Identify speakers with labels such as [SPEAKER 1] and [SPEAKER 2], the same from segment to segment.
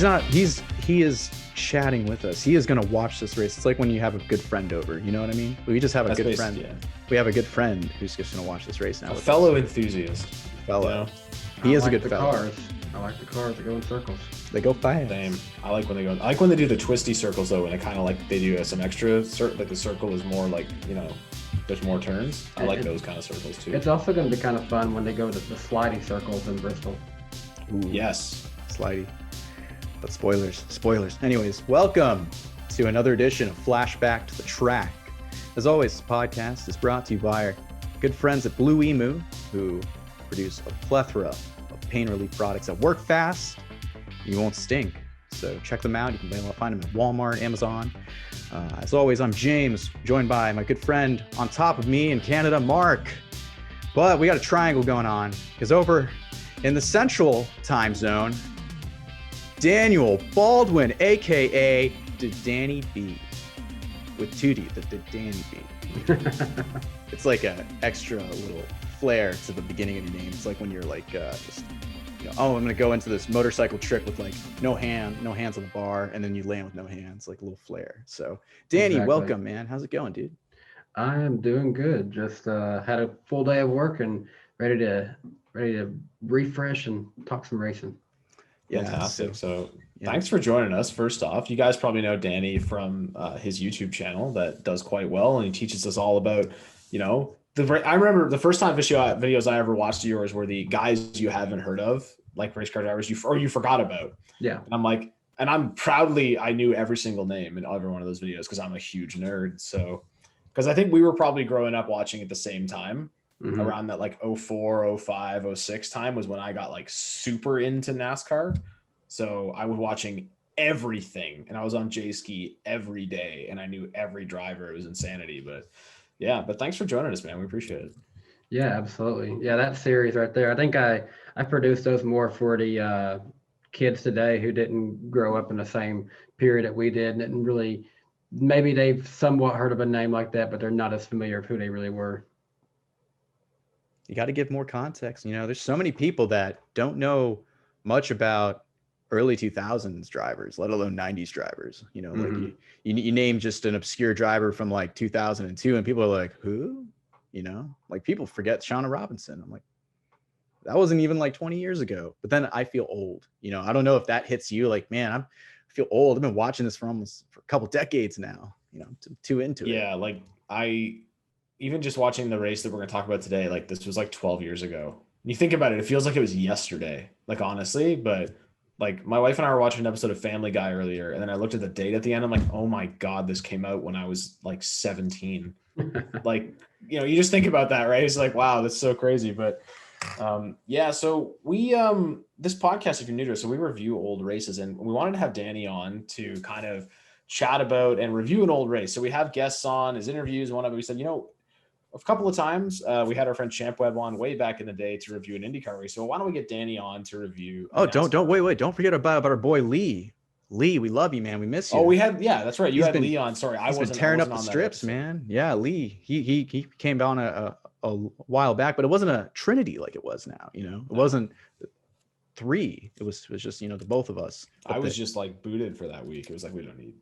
[SPEAKER 1] He is chatting with us. He is going to watch this race. It's like when you have a good friend over, you know what I mean? We just have a good friend. Yeah. We have a good friend who's just going to watch this race now.
[SPEAKER 2] A fellow enthusiast.
[SPEAKER 1] Fellow. You know? He is a good fellow.
[SPEAKER 3] I like the cars that go in circles.
[SPEAKER 1] They go fast.
[SPEAKER 2] Same. I like when they do the twisty circles though, and it kind of like they do some extra like the circle is more like, you know, there's more turns. I like those kind of circles too.
[SPEAKER 3] It's also going to be kind of fun when they go to the slidey circles in Bristol.
[SPEAKER 2] Ooh. Yes.
[SPEAKER 1] Slidey. But spoilers. Anyways, welcome to another edition of Flashback to the Track. As always, this podcast is brought to you by our good friends at Blue Emu, who produce a plethora of pain relief products that work fast. You won't stink. So check them out. You can find them at Walmart, Amazon. As always, I'm James, joined by my good friend on top of me in Canada, Mark. But we got a triangle going on because over in the central time zone, Daniel Baldwin, aka the Danny B, with 2D, the Danny B. It's like an extra little flair to the beginning of your name. It's like when you're like just, you know, oh, I'm gonna go into this motorcycle trick with like no hands on the bar, and then you land with no hands, like a little flair. So, Danny, welcome, man. How's it going, dude?
[SPEAKER 3] I am doing good. Just had a full day of work and ready to refresh and talk some racing.
[SPEAKER 1] Yeah,
[SPEAKER 2] fantastic. So thanks for joining us. First off, you guys probably know Danny from his YouTube channel that does quite well, and he teaches us all about, you know, I remember the first time videos I ever watched of yours were the guys you haven't heard of, like race car drivers you forgot about.
[SPEAKER 3] Yeah.
[SPEAKER 2] And I'm like, I knew every single name in every one of those videos because I'm a huge nerd. So, because I think we were probably growing up watching at the same time. Mm-hmm. Around that like 04, 05, 06 time was when I got like super into NASCAR. So I was watching everything and I was on J-Ski every day and I knew every driver. It was insanity. But thanks for joining us, man. We appreciate it.
[SPEAKER 3] Yeah, absolutely. Yeah, that series right there. I think I produced those more for the kids today who didn't grow up in the same period that we did and didn't really, maybe they've somewhat heard of a name like that, but they're not as familiar with who they really were.
[SPEAKER 1] You got to give more context. You know, there's so many people that don't know much about early 2000s drivers, let alone 90s drivers. You know, mm-hmm. like you name just an obscure driver from like 2002 and people are like, who? You know, like people forget Shauna Robinson. I'm like, that wasn't even like 20 years ago. But then I feel old. You know, I don't know if that hits you. Like, man, I feel old. I've been watching this for a couple decades now. You know, too into it.
[SPEAKER 2] Yeah, like even just watching the race that we're going to talk about today, like this was like 12 years ago. You think about it, it feels like it was yesterday, like honestly, but like my wife and I were watching an episode of Family Guy earlier. And then I looked at the date at the end. I'm like, oh my God, this came out when I was like 17. Like, you know, you just think about that, right? It's like, wow, that's so crazy. But so we, this podcast, if you're new to it, so we review old races and we wanted to have Danny on to kind of chat about and review an old race. So we have guests on his interviews. One of them, we said, you know, a couple of times we had our friend Champ Webb on way back in the day to review an IndyCar race. So why don't we get Danny on to review?
[SPEAKER 1] Oh, don't wait. Don't forget about our boy Lee. Lee, we love you, man. We miss you.
[SPEAKER 2] Oh, that's right. You had Lee on. Sorry, I wasn't
[SPEAKER 1] tearing up the strips, man. Yeah, Lee. He came down a while back, but it wasn't a Trinity like it was now. You know, it wasn't three. It was just, you know, the both of us.
[SPEAKER 2] I was just like booted for that week. It was like we don't need.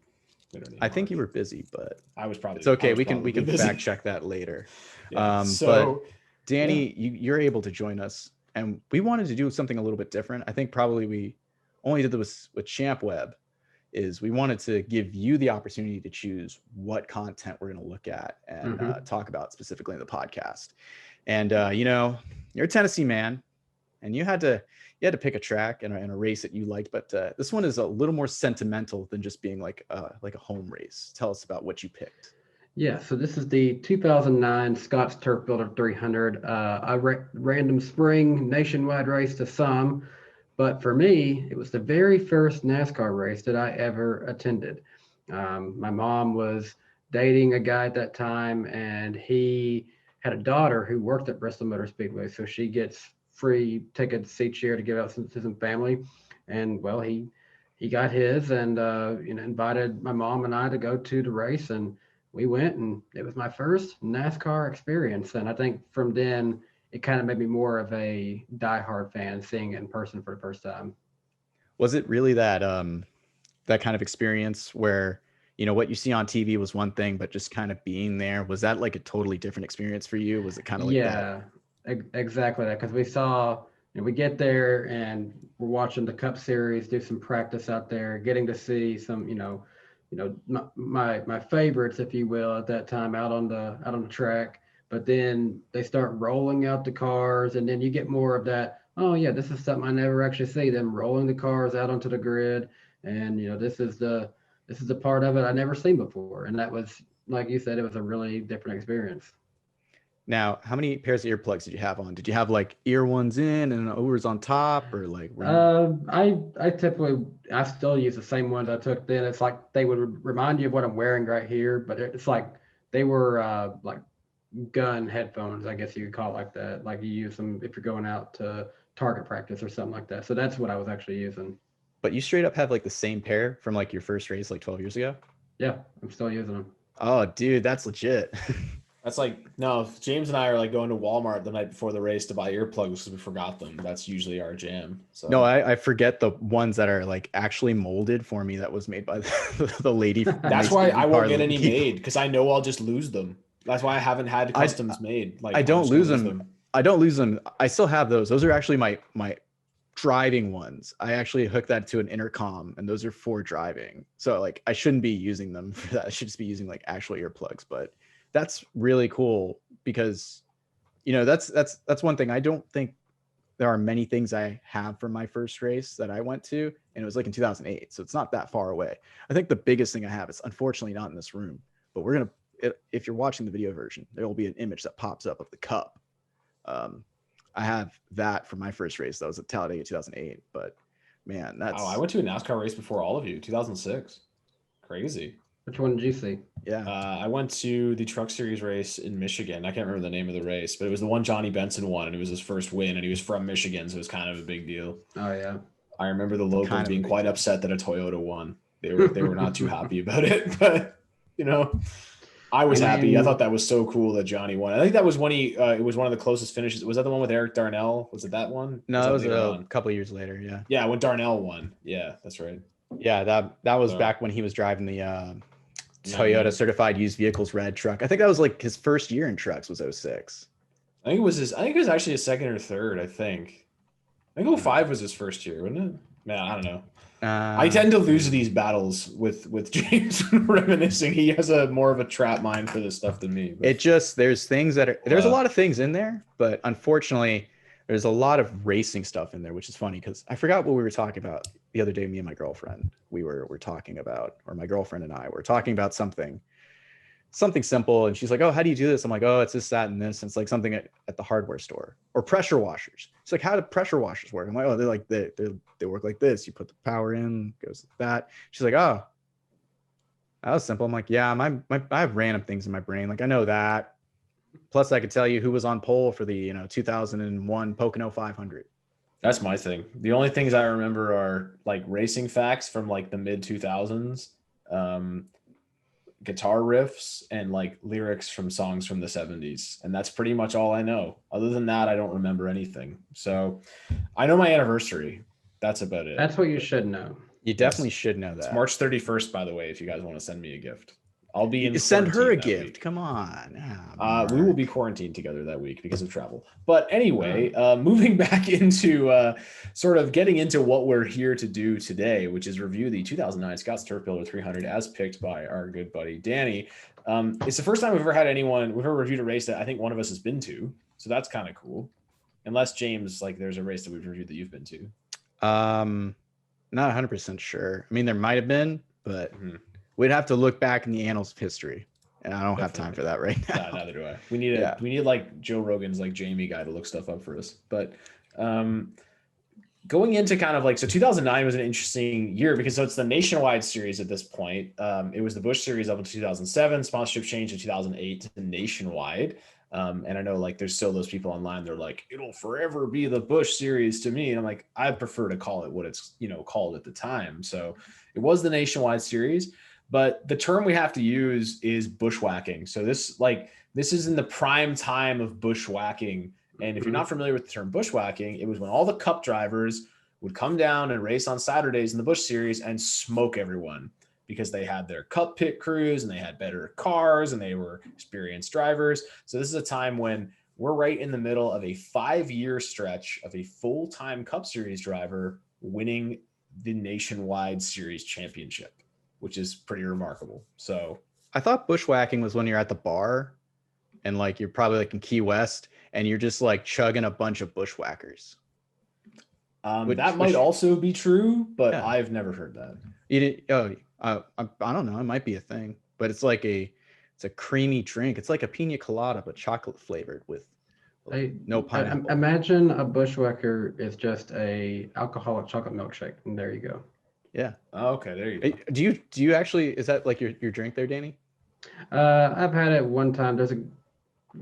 [SPEAKER 1] I think you were busy, but
[SPEAKER 2] I was probably.
[SPEAKER 1] It's okay. We can fact check that later.
[SPEAKER 2] Yeah.
[SPEAKER 1] But Danny, you're able to join us, and we wanted to do something a little bit different. I think probably we only did this with Champ Webb. Is we wanted to give you the opportunity to choose what content we're going to look at and talk about specifically in the podcast. And you know, you're a Tennessee man, and you had to pick a track and a race that you liked, but this one is a little more sentimental than just being like a home race. Tell us about what you picked.
[SPEAKER 3] Yeah, so this is the 2009 Scott's Turf Builder 300, a random spring nationwide race to some, but for me, it was the very first NASCAR race that I ever attended. My mom was dating a guy at that time, and he had a daughter who worked at Bristol Motor Speedway, so she gets free tickets each year to give out to some family. And well, he got his and invited my mom and I to go to the race, and we went, and it was my first NASCAR experience. And I think from then it kind of made me more of a diehard fan, seeing it in person for the first time.
[SPEAKER 1] Was it really that that kind of experience where, you know, what you see on TV was one thing, but just kind of being there, was that like a totally different experience for you? Was it kind of like that?
[SPEAKER 3] Yeah, exactly that. Because we saw, we get there and we're watching the Cup Series, do some practice out there, getting to see some, my favorites, if you will, at that time out on the track. But then they start rolling out the cars, and then you get more of that. Oh yeah, this is something I never actually see them rolling the cars out onto the grid, and this is the part of it I never seen before, and that was like you said, it was a really different experience.
[SPEAKER 1] Now, how many pairs of earplugs did you have on? Did you have like ear ones in and overs on top, or like were you...
[SPEAKER 3] I typically I still use the same ones I took then. It's like they would remind you of what I'm wearing right here, but it's like they were like gun headphones, I guess you could call it like that. Like you use them if you're going out to target practice or something like that. So that's what I was actually using.
[SPEAKER 1] But you straight up have like the same pair from like your first race like 12 years ago?
[SPEAKER 3] Yeah, I'm still using them.
[SPEAKER 1] Oh, dude, that's legit.
[SPEAKER 2] That's like, no, James and I are like going to Walmart the night before the race to buy earplugs because we forgot them. That's usually our jam. So
[SPEAKER 1] No, I forget the ones that are like actually molded for me that was made by the lady.
[SPEAKER 2] that's why I won't get any made, because I know I'll just lose them. That's why I haven't had customs made. Like
[SPEAKER 1] I don't lose them. I don't lose them. I still have those. Those are actually my driving ones. I actually hook that to an intercom, and those are for driving. So like I shouldn't be using them for that. I should just be using like actual earplugs. But that's really cool because, you know, that's one thing. I don't think there are many things I have from my first race that I went to, and it was like in 2008. So it's not that far away. I think the biggest thing I have is unfortunately not in this room, but we're going to, if you're watching the video version, there will be an image that pops up of the cup. I have that for my first race. That was at Talladega 2008, but man, that's...
[SPEAKER 2] Oh, I went to a NASCAR race before all of you, 2006. Crazy.
[SPEAKER 3] Which one did you see?
[SPEAKER 1] Yeah.
[SPEAKER 2] I went to the Truck Series race in Michigan. I can't remember the name of the race, but it was the one Johnny Benson won, and it was his first win, and he was from Michigan, so it was kind of a big deal.
[SPEAKER 3] Oh yeah.
[SPEAKER 2] I remember the locals being quite upset that a Toyota won. They were not too happy about it, but you know, I was happy. I thought that was so cool that Johnny won. I think that was when it was one of the closest finishes. Was that the one with Eric Darnell? Was it that one?
[SPEAKER 1] No, it was a couple of years later. Yeah.
[SPEAKER 2] Yeah, when Darnell won. Yeah, that's right.
[SPEAKER 1] Yeah, that was back when he was driving the Toyota certified used vehicles red truck. I think that was like his first year in trucks was 06.
[SPEAKER 2] I think it was actually a second or third, I think 05 was his first year, wasn't it? Man, I don't know. I tend to lose these battles with James reminiscing. He has more of a trap mind for this stuff than me. But.
[SPEAKER 1] It just, there's things that are, there's a lot of things in there, but unfortunately there's a lot of racing stuff in there, which is funny because I forgot what we were talking about the other day. Me and my girlfriend, we were talking about, or my girlfriend and I were talking about something simple. And she's like, oh, how do you do this? I'm like, oh, it's this, that, and this. And it's like something at the hardware store, or pressure washers. It's like, how do pressure washers work? I'm like, oh, they're like, they work like this. You put the power in, goes like that. She's like, oh, that was simple. I'm like, yeah, I have random things in my brain. Like I know that. Plus I could tell you who was on pole for the, 2001 Pocono 500.
[SPEAKER 2] That's my thing. The only things I remember are like racing facts from like the mid 2000s, guitar riffs, and like lyrics from songs from the 70s. And that's pretty much all I know. Other than that, I don't remember anything. So I know my anniversary. That's about it.
[SPEAKER 3] That's what you should know.
[SPEAKER 1] You definitely should know that.
[SPEAKER 2] It's March 31st, by the way, if you guys want to send me a gift. I'll be in.
[SPEAKER 1] Send her a gift. Week. Come on.
[SPEAKER 2] We will be quarantined together that week because of travel. But anyway, moving back into sort of getting into what we're here to do today, which is review the 2009 Scott's Turf Builder 300 as picked by our good buddy Danny. It's the first time we've ever reviewed a race that I think one of us has been to. So that's kind of cool. Unless James, like there's a race that we've reviewed that you've been to.
[SPEAKER 1] Not 100% sure. I mean, there might have been, but we'd have to look back in the annals of history, and I don't have time for that right now.
[SPEAKER 2] Neither do I. We need like Joe Rogan's like Jamie guy to look stuff up for us. But going into kind of like, so 2009 was an interesting year because it's the Nationwide Series at this point. It was the Busch Series up until 2007. Sponsorship changed in 2008 to Nationwide. And I know like there's still those people online. They're like, it'll forever be the Busch Series to me. And I'm like, I prefer to call it what it's called at the time. So it was the Nationwide Series. But the term we have to use is bushwhacking. So this is in the prime time of bushwhacking. And if you're not familiar with the term bushwhacking, it was when all the cup drivers would come down and race on Saturdays in the Busch Series and smoke everyone because they had their cup pit crews and they had better cars and they were experienced drivers. So this is a time when we're right in the middle of a 5-year stretch of a full-time Cup Series driver winning the Nationwide Series championship, which is pretty remarkable. So
[SPEAKER 1] I thought bushwhacking was when you're at the bar and like you're probably like in Key West and you're just like chugging a bunch of bushwhackers.
[SPEAKER 2] That might also be true, but
[SPEAKER 1] yeah.
[SPEAKER 2] I've never heard that.
[SPEAKER 1] I don't know. It might be a thing, but it's a creamy drink. It's like a pina colada, but chocolate flavored with no pineapple.
[SPEAKER 3] Imagine a bushwhacker is just a alcoholic chocolate milkshake, and there you go.
[SPEAKER 1] Yeah.
[SPEAKER 2] Oh, okay, there you go.
[SPEAKER 1] Do you actually, is that like your drink there, Danny?
[SPEAKER 3] I've had it one time.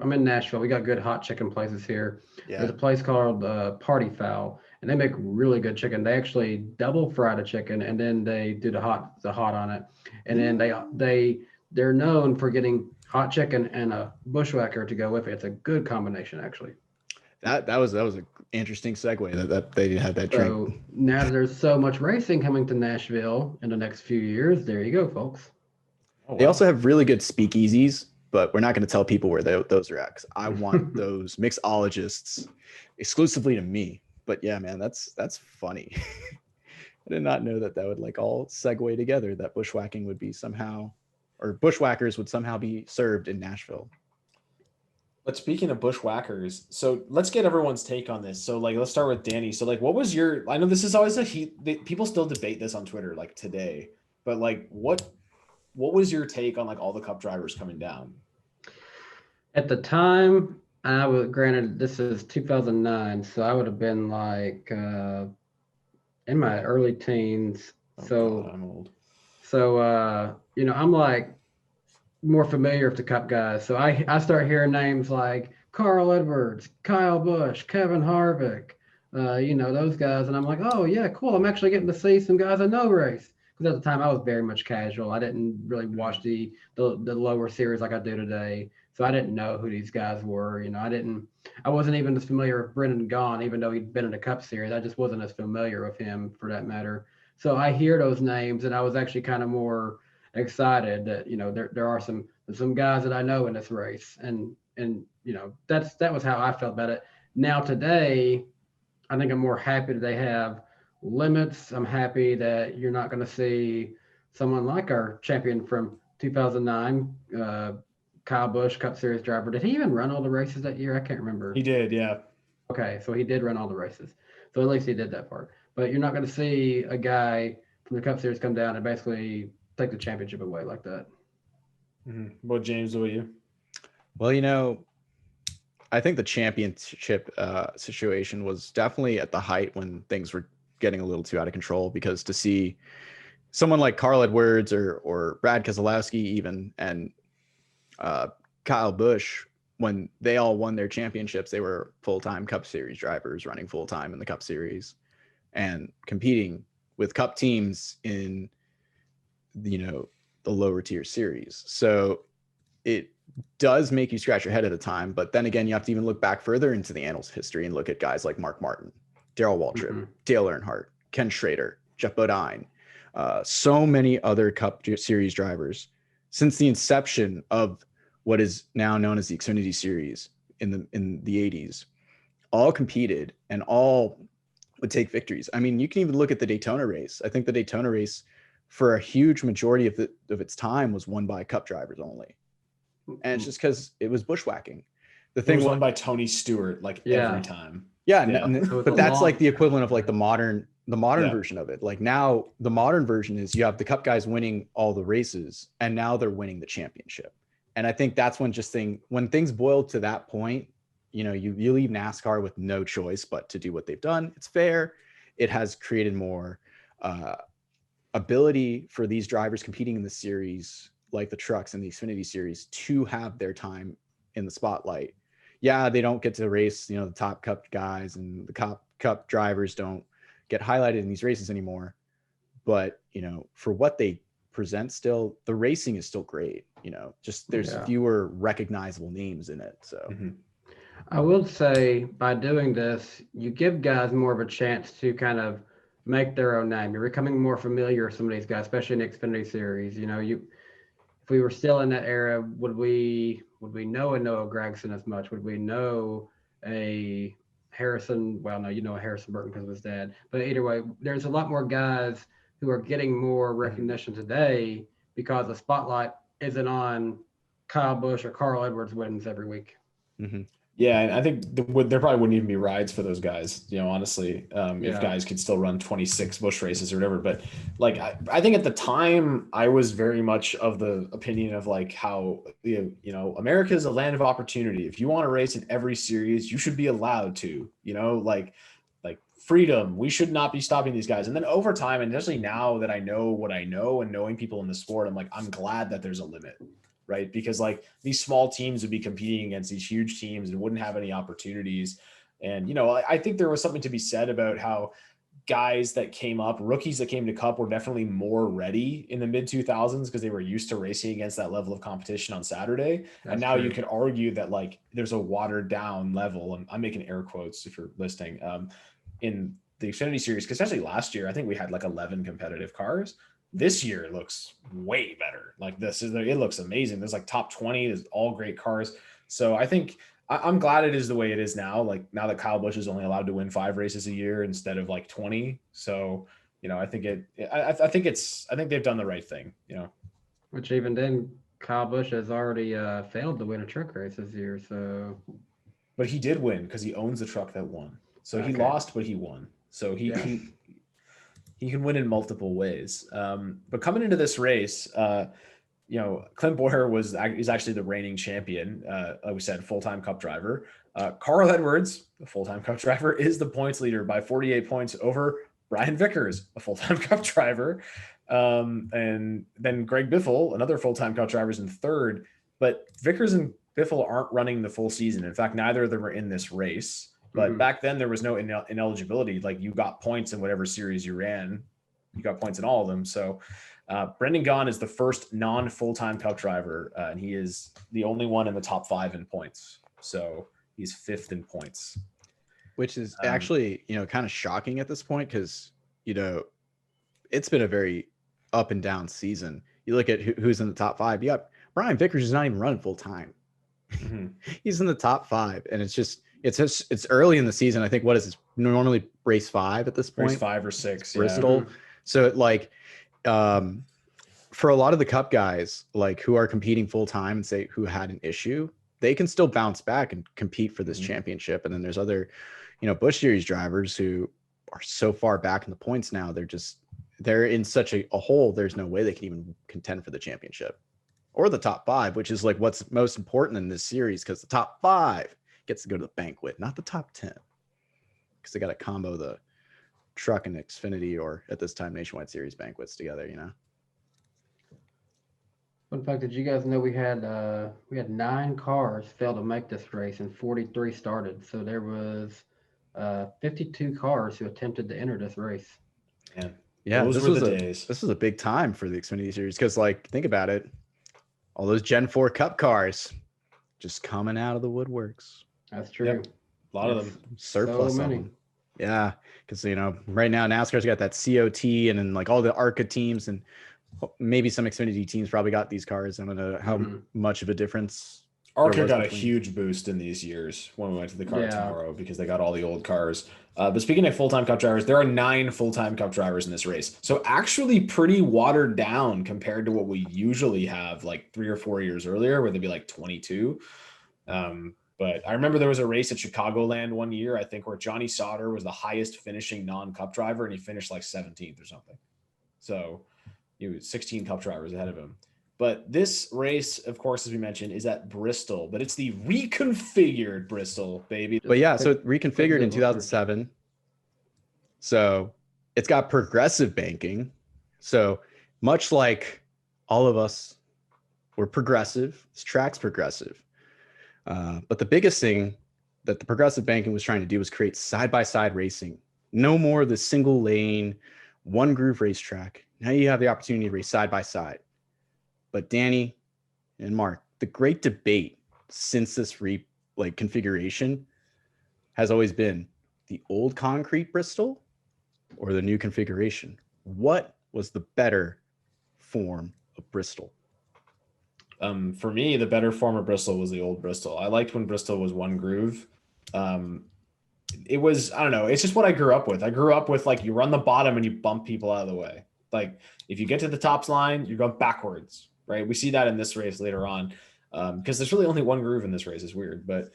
[SPEAKER 3] I'm in Nashville. We got good hot chicken places here.
[SPEAKER 1] Yeah.
[SPEAKER 3] There's a place called Party Foul, and they make really good chicken. They actually double fry the chicken, and then they do the hot on it, and then they're known for getting hot chicken and a bushwhacker to go with it. It's a good combination, actually.
[SPEAKER 1] That was an interesting segue that they had that drink.
[SPEAKER 3] So now that there's so much racing coming to Nashville in the next few years, there you go, folks.
[SPEAKER 1] Oh, wow. They also have really good speakeasies, but we're not going to tell people where those are at because I want those mixologists exclusively to me. But yeah, man, that's funny. I did not know that would like all segue together, that bushwhacking would be somehow, or bushwhackers would somehow be served in Nashville.
[SPEAKER 2] But speaking of bushwhackers, so let's get everyone's take on this. So like, let's start with Danny. So like, what was I know this is always people still debate this on Twitter like today, but like what was your take on like all the Cup drivers coming down?
[SPEAKER 3] At the time, granted, this is 2009, so I would have been like in my early teens. So
[SPEAKER 2] God, I'm old.
[SPEAKER 3] So I'm like more familiar with the Cup guys. So I start hearing names like Carl Edwards, Kyle Busch, Kevin Harvick, those guys, and I'm like, oh yeah, cool. I'm actually getting to see some guys I know race. Because at the time I was very much casual. I didn't really watch the lower series like I do today. So I didn't know who these guys were. I wasn't even as familiar with Brendan Gaughan, even though he'd been in the Cup Series. I just wasn't as familiar with him for that matter. So I hear those names, and I was actually kind of more excited that there are some guys that I know in this race, and that was how I felt about it. Now today, I think I'm more happy that they have limits. I'm happy that you're not going to see someone like our champion from 2009. Kyle Busch, Cup Series driver. Did he even run all the races that year? I can't remember.
[SPEAKER 2] He did, yeah.
[SPEAKER 3] Okay, so he did run all the races. So at least he did that part. But you're not going to see a guy from the Cup Series come down and basically take the championship away like that.
[SPEAKER 2] Mm-hmm. Well, James, what are you?
[SPEAKER 1] Well, I think the championship situation was definitely at the height when things were getting a little too out of control, because to see someone like Carl Edwards or Brad Keselowski even, and Kyle Busch, when they all won their championships, they were full-time Cup Series drivers running full-time in the Cup Series and competing with Cup teams in the lower tier series. So it does make you scratch your head at a time, but then again, you have to even look back further into the annals of history and look at guys like Mark Martin, Darrell Waltrip, Dale Earnhardt, Ken Schrader, Jeff Bodine, so many other Cup Series drivers since the inception of what is now known as the Xfinity Series in the 80s, all competed and all would take victories. I mean, you can even look at the Daytona race. I think the Daytona race, for a huge majority of its time, was won by Cup drivers only, and it's just because it was bushwhacking. The thing
[SPEAKER 2] was won by Tony Stewart every time.
[SPEAKER 1] Yeah. But that's like the equivalent of like the modern version of it. Like now the modern version is you have the Cup guys winning all the races, and now they're winning the championship. And I think that's when when things boil to that point, you leave NASCAR with no choice but to do what they've done. It's fair. It has created more ability for these drivers competing in the series, like the trucks and the Xfinity Series, to have their time in the spotlight. Yeah, they don't get to race, the top Cup guys, and the Cup drivers don't get highlighted in these races anymore. But, for what they present, still, the racing is still great. Just there's fewer recognizable names in it. So
[SPEAKER 3] I will say by doing this, you give guys more of a chance to kind of make their own name. You're becoming more familiar with some of these guys, especially in the Xfinity series. If we were still in that era, would we know a Noah Gragson as much? Would we know a Harrison? Well, no, a Harrison Burton because of his dad. But either way, there's a lot more guys who are getting more recognition today because the spotlight isn't on Kyle Busch or Carl Edwards wins every week.
[SPEAKER 1] Mm-hmm.
[SPEAKER 2] Yeah, and I think there probably wouldn't even be rides for those guys, honestly, if guys could still run 26 Busch races or whatever. But like, I think at the time I was very much of the opinion of like how, America is a land of opportunity. If you want to race in every series, you should be allowed to, like freedom. We should not be stopping these guys. And then over time, and especially now that I know what I know and knowing people in the sport, I'm like, I'm glad that there's a limit. Right. Because like these small teams would be competing against these huge teams and wouldn't have any opportunities. And, I think there was something to be said about how guys that came up, rookies that came to Cup were definitely more ready in the mid 2000s because they were used to racing against that level of competition on Saturday. And now you could argue that like there's a watered down level. I'm making air quotes if you're listening, in the Xfinity series, because especially last year, I think we had like 11 competitive cars. This year it looks way better. Like it looks amazing. There's like top 20, there's all great cars. So I think I'm glad it is the way it is now. Like now that Kyle Busch is only allowed to win 5 races a year instead of like 20. So, I think they've done the right thing,
[SPEAKER 3] Which even then, Kyle Busch has already failed to win a truck race this year. So,
[SPEAKER 2] but he did win because he owns the truck that won. So he lost, but he won. So he can win in multiple ways. But coming into this race, Clint Bowyer is actually the reigning champion. Like we said, full-time Cup driver. Carl Edwards, the full-time Cup driver, is the points leader by 48 points over Brian Vickers, a full-time Cup driver. And then Greg Biffle, another full-time Cup driver, is in third. But Vickers and Biffle aren't running the full season. In fact, neither of them are in this race. But back then there was no ineligibility. Like you got points in whatever series you ran. You got points in all of them. So Brendan Gaughan is the first non-full-time Cup driver, and he is the only one in the top 5 in points. So he's 5th in points.
[SPEAKER 1] Which is actually, kind of shocking at this point because, it's been a very up and down season. You look at who's in the top 5. You got Brian Vickers is not even running full-time. Mm-hmm. He's in the top 5, and it's early in the season. I think what is this normally race 5 at this point?
[SPEAKER 2] Race 5 or 6,
[SPEAKER 1] Bristol. Yeah. So like, for a lot of the Cup guys, like who are competing full time and say who had an issue, they can still bounce back and compete for this championship. And then there's other, Busch Series drivers who are so far back in the points now. They're in such a hole. There's no way they can even contend for the championship or the top 5, which is like what's most important in this series because the top 5 gets to go to the banquet, not the top 10, because they got to combo the truck and Xfinity, or at this time Nationwide Series banquets together.
[SPEAKER 3] Fun fact: did you guys know we had 9 cars fail to make this race and 43 started? So there was 52 cars who attempted to enter this race.
[SPEAKER 2] Yeah, those were the days.
[SPEAKER 1] This was a big time for the Xfinity Series because, like, think about it, all those Gen 4 Cup cars just coming out of the woodworks.
[SPEAKER 3] That's true.
[SPEAKER 2] Yep. A lot of them.
[SPEAKER 1] Surplus of them. Yeah, because right now NASCAR's got that COT, and then like all the ARCA teams and maybe some Xfinity teams probably got these cars. I don't know how much of a difference.
[SPEAKER 2] ARCA got a huge boost in these years when we went to the car tomorrow because they got all the old cars. But speaking of full-time Cup drivers, there are 9 full-time Cup drivers in this race. So actually pretty watered down compared to what we usually have like 3 or 4 years earlier, where they'd be like 22. But I remember there was a race at Chicagoland one year, I think, where Johnny Sauter was the highest finishing non-Cup driver, and he finished like 17th or something. So 16 Cup drivers ahead of him. But this race, of course, as we mentioned, is at Bristol, but it's the reconfigured Bristol, baby.
[SPEAKER 1] But yeah, so reconfigured in 2007. So it's got progressive banking. So much like all of us, we're progressive. This track's progressive. But the biggest thing that the progressive banking was trying to do was create side-by-side racing. No more of the single lane, one groove racetrack. Now you have the opportunity to race side-by-side. But Danny and Mark, the great debate since this like configuration has always been the old concrete Bristol or the new configuration. What was the better form of Bristol?
[SPEAKER 2] For me, the better form of Bristol was the old Bristol. I liked when Bristol was one groove. It was, I don't know, it's just what I grew up with. I grew up with like you run the bottom and you bump people out of the way. Like if you get to the tops line, you're going backwards, right? We see that in this race later on, because there's really only one groove in this race. It's weird, but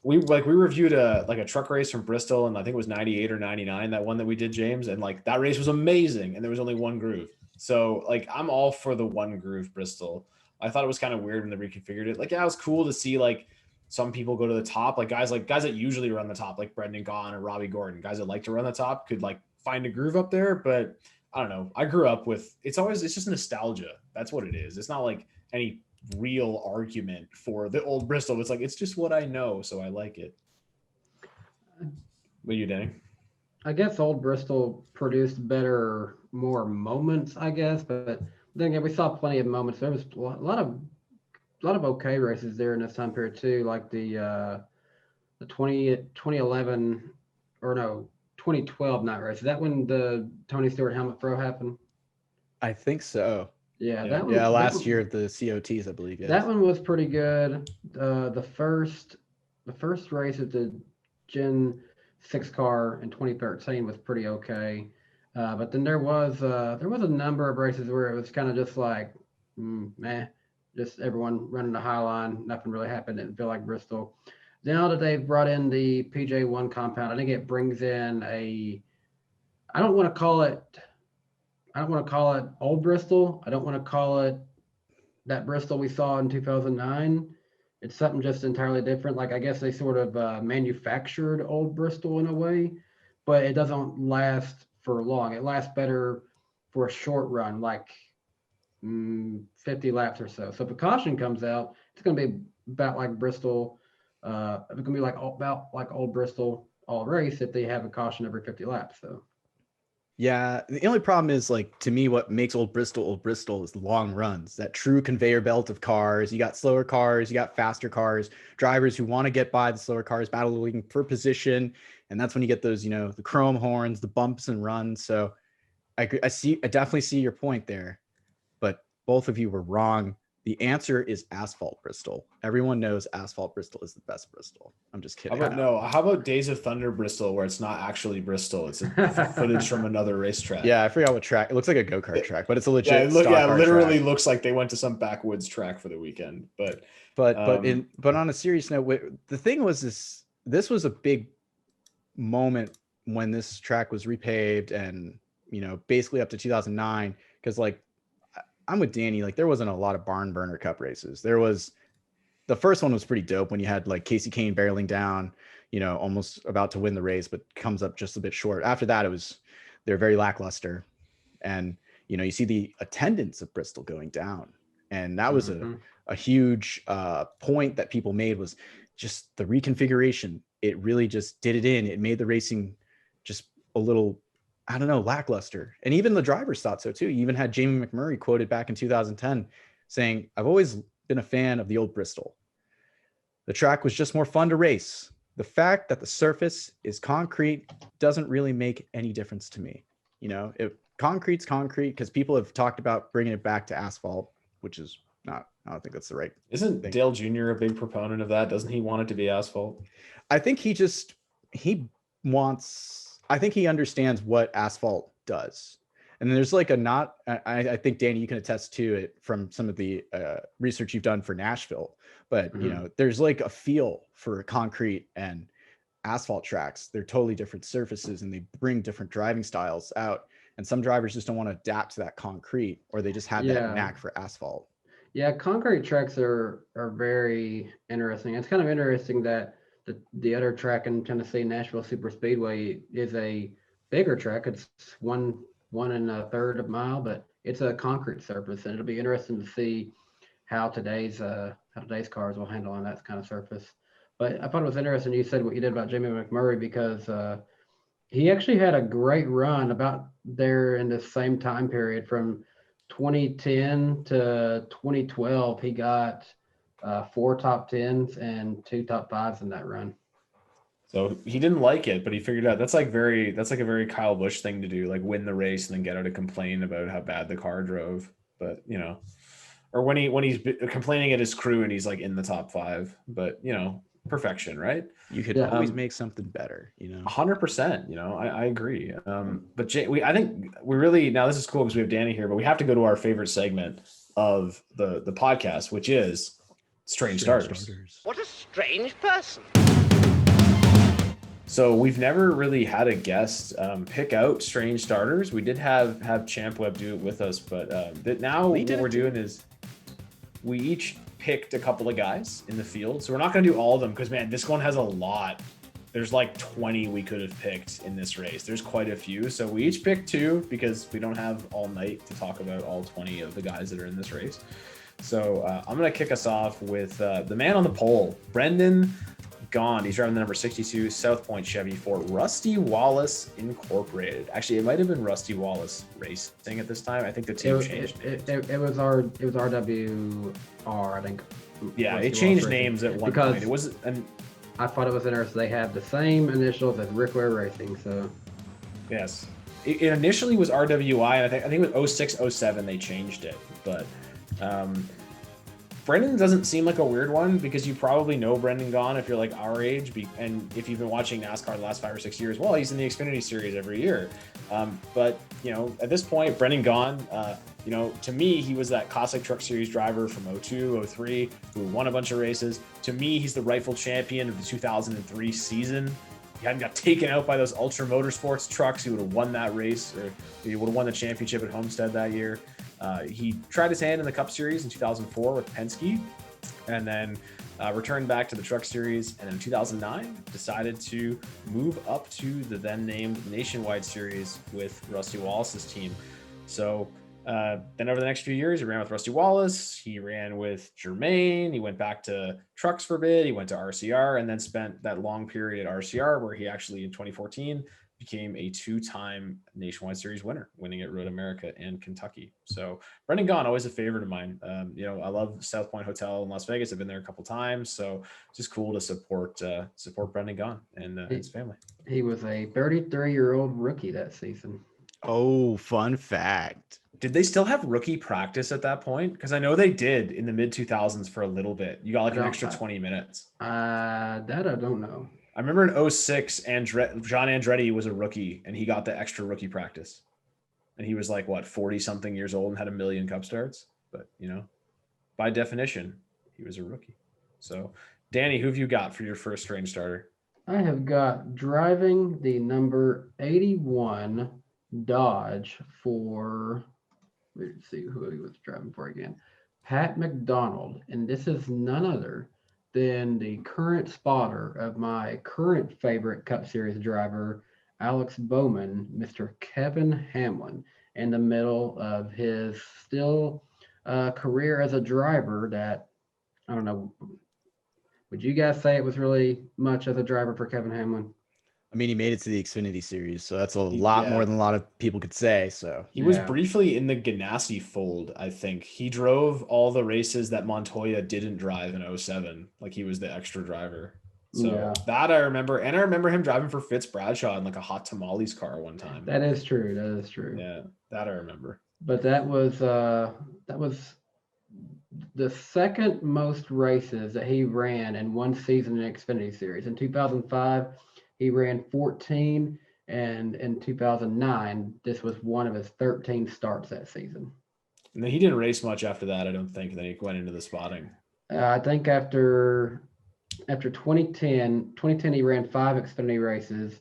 [SPEAKER 2] we reviewed a truck race from Bristol, and I think it was 98 or 99, that one that we did, James, and like that race was amazing, and there was only one groove. So like I'm all for the one groove Bristol. I thought it was kind of weird when they reconfigured it. Like, yeah, it was cool to see like some people go to the top, like guys that usually run the top, like Brendan Gaughan or Robbie Gordon, guys that like to run the top could like find a groove up there. But I don't know. I grew up with it's just nostalgia. That's what it is. It's not like any real argument for the old Bristol. It's like it's just what I know, so I like it. What are you, Danny?
[SPEAKER 3] I guess old Bristol produced better, more moments, I guess. But then again, we saw plenty of moments. There was a lot of okay races there in this time period too, like the 2011 or no 2012 night race. Is that when the Tony Stewart helmet throw happened?
[SPEAKER 1] I think so.
[SPEAKER 3] Yeah,
[SPEAKER 1] that one. Yeah, last year at the COTs, I believe. Yes.
[SPEAKER 3] That one was pretty good. The first race at the Gen 6 car in 2013 was pretty okay. But then there was a number of races where it was kind of just like, meh, just everyone running the high line. Nothing really happened. Didn't feel like Bristol. Now that they've brought in the PJ1 compound, I think it brings in I don't want to call it old Bristol. I don't want to call it that Bristol we saw in 2009. It's something just entirely different. Like I guess they sort of manufactured old Bristol in a way, but it doesn't last for long. It lasts better for a short run, like 50 laps or so. So if a caution comes out, it's going to be about like Bristol. It's going to be like about like old Bristol all race if they have a caution every 50 laps. So.
[SPEAKER 1] Yeah, the only problem is, like, to me, what makes old Bristol is long runs, that true conveyor belt of cars. You got slower cars, you got faster cars, drivers who want to get by the slower cars, battling for position. And that's when you get those, the chrome horns, the bumps and runs. So I definitely see your point there, but both of you were wrong. The answer is asphalt Bristol. Everyone knows asphalt Bristol is the best Bristol. I'm just kidding.
[SPEAKER 2] How about Days of Thunder Bristol, where it's not actually Bristol? It's a footage from another racetrack.
[SPEAKER 1] Yeah, I forgot what track. It looks like a go-kart track, but it's a legit.
[SPEAKER 2] Yeah, it literally looks like they went to some backwoods track for the weekend. But
[SPEAKER 1] on a serious note, the thing was this was a big moment when this track was repaved, and basically up to 2009, because like, I'm with Danny. Like, there wasn't a lot of barn burner cup races. The first one was pretty dope when you had like Casey Kane barreling down, almost about to win the race, but comes up just a bit short. After that, they're very lackluster. And, you see the attendance of Bristol going down. And that was a huge point that people made, was just the reconfiguration. It really just did it in. It made the racing just a little, I don't know, lackluster. And even the drivers thought so too. You even had Jamie McMurray quoted back in 2010 saying, "I've always been a fan of the old Bristol. The track was just more fun to race. The fact that the surface is concrete doesn't really make any difference to me. If concrete's concrete," because people have talked about bringing it back to asphalt, which is not, I don't think that's the right
[SPEAKER 2] Isn't
[SPEAKER 1] thing.
[SPEAKER 2] Dale Jr. a big proponent of that? Doesn't he want it to be asphalt?
[SPEAKER 1] I think I think he understands what asphalt does. And there's like I think, Danny, you can attest to it from some of the research you've done for Nashville, but there's like a feel for concrete and asphalt tracks. They're totally different surfaces, and they bring different driving styles out. And some drivers just don't want to adapt to that concrete, or they just have that knack for asphalt.
[SPEAKER 3] Yeah, concrete tracks are very interesting. It's kind of interesting that the other track in Tennessee, Nashville Super Speedway, is a bigger track. It's one and a third of a mile, but it's a concrete surface, and it'll be interesting to see how today's cars will handle on that kind of surface. But I thought it was interesting you said what you did about Jamie McMurray, because he actually had a great run about there in the same time period from 2010 to 2012. He got 4 top 10s and 2 top 5s in that run.
[SPEAKER 2] So he didn't like it, but he figured out that's like a very Kyle Busch thing to do, like win the race and then get out to complain about how bad the car drove. But or when he's complaining at his crew and he's like in the top 5, but perfection, right?
[SPEAKER 1] You could always make something better,
[SPEAKER 2] 100%. I agree. But I think we really, now this is cool because we have Danny here, but we have to go to our favorite segment of the podcast, which is strange starters.
[SPEAKER 4] What a strange person.
[SPEAKER 2] So we've never really had a guest pick out strange starters. We did have Champ Webb do it with us, but now what we're doing is we each picked a couple of guys in the field. So we're not going to do all of them because, man, this one has a lot. There's like 20 we could have picked in this race. There's quite a few. So we each picked 2 because we don't have all night to talk about all 20 of the guys that are in this race. So I'm going to kick us off with the man on the pole, Brendan Gaughan. He's driving the number 62 South Point Chevy for Rusty Wallace Incorporated. Actually, it might have been Rusty Wallace Racing at this time. I think the team changed.
[SPEAKER 3] It was RWR, I think.
[SPEAKER 2] Yeah,
[SPEAKER 3] Rusty
[SPEAKER 2] it changed
[SPEAKER 3] Wallace
[SPEAKER 2] names
[SPEAKER 3] Racing.
[SPEAKER 2] at one point. It was
[SPEAKER 3] I thought it was interesting. They have the same initials as Rick Ware Racing, so
[SPEAKER 2] yes. It initially was RWI, and I think it was 06, 07 they changed it, but Brendan doesn't seem like a weird one because you probably know Brendan Gaughan if you're like our age, and if you've been watching NASCAR the last 5 or 6 years, well, he's in the Xfinity Series every year. But at this point, Brendan Gaughan, to me, he was that classic Truck Series driver from 02, 03, who won a bunch of races. To me, he's the rightful champion of the 2003 season. He hadn't got taken out by those Ultra Motorsports trucks, he would have won that race, or he would have won the championship at Homestead that year. He tried his hand in the Cup Series in 2004 with Penske, and then returned back to the Truck Series, and in 2009 decided to move up to the then named Nationwide Series with Rusty Wallace's team. So then over the next few years, he ran with Rusty Wallace, he ran with Germain, he went back to Trucks for a bit, he went to RCR, and then spent that long period at RCR where he actually in 2014 became a 2-time Nationwide Series winner, winning at Road America and Kentucky. So Brendan Gaughan, always a favorite of mine. I love South Point Hotel in Las Vegas. I've been there a couple times, so it's just cool to support Brendan Gaughan and his family.
[SPEAKER 3] He was a 33-year-old rookie that season.
[SPEAKER 1] Oh, fun fact.
[SPEAKER 2] Did they still have rookie practice at that point? Because I know they did in the mid 2000s for a little bit. You got like an extra 20 minutes.
[SPEAKER 3] That I don't know.
[SPEAKER 2] I remember in 06, John Andretti was a rookie and he got the extra rookie practice. And he was like, 40 something years old and had 1 million Cup starts. But, by definition, he was a rookie. So, Danny, who have you got for your first strange starter?
[SPEAKER 3] I have got driving the number 81 Dodge for, let's see who he was driving for again, Pat McDonald. And this is none other than the current spotter of my current favorite Cup Series driver, Alex Bowman, Mr. Kevin Hamlin, in the middle of his still career as a driver that, I don't know, would you guys say it was really much as a driver for Kevin Hamlin?
[SPEAKER 1] I mean, he made it to the Xfinity Series, so that's a lot more than a lot of people could say. So
[SPEAKER 2] he was briefly in the Ganassi fold, I think. He drove all the races that Montoya didn't drive in 07. Like, he was the extra driver. So that I remember. And I remember him driving for Fitz Bradshaw in like a hot tamales car one time.
[SPEAKER 3] That is true.
[SPEAKER 2] Yeah, that I remember.
[SPEAKER 3] But that was the second most races that he ran in one season in Xfinity Series. In 2005, he ran 14, and in 2009, this was one of his 13 starts that season.
[SPEAKER 2] And then he didn't race much after that, I don't think. Then he went into the spotting.
[SPEAKER 3] I think after 2010, he ran 5 Xfinity races,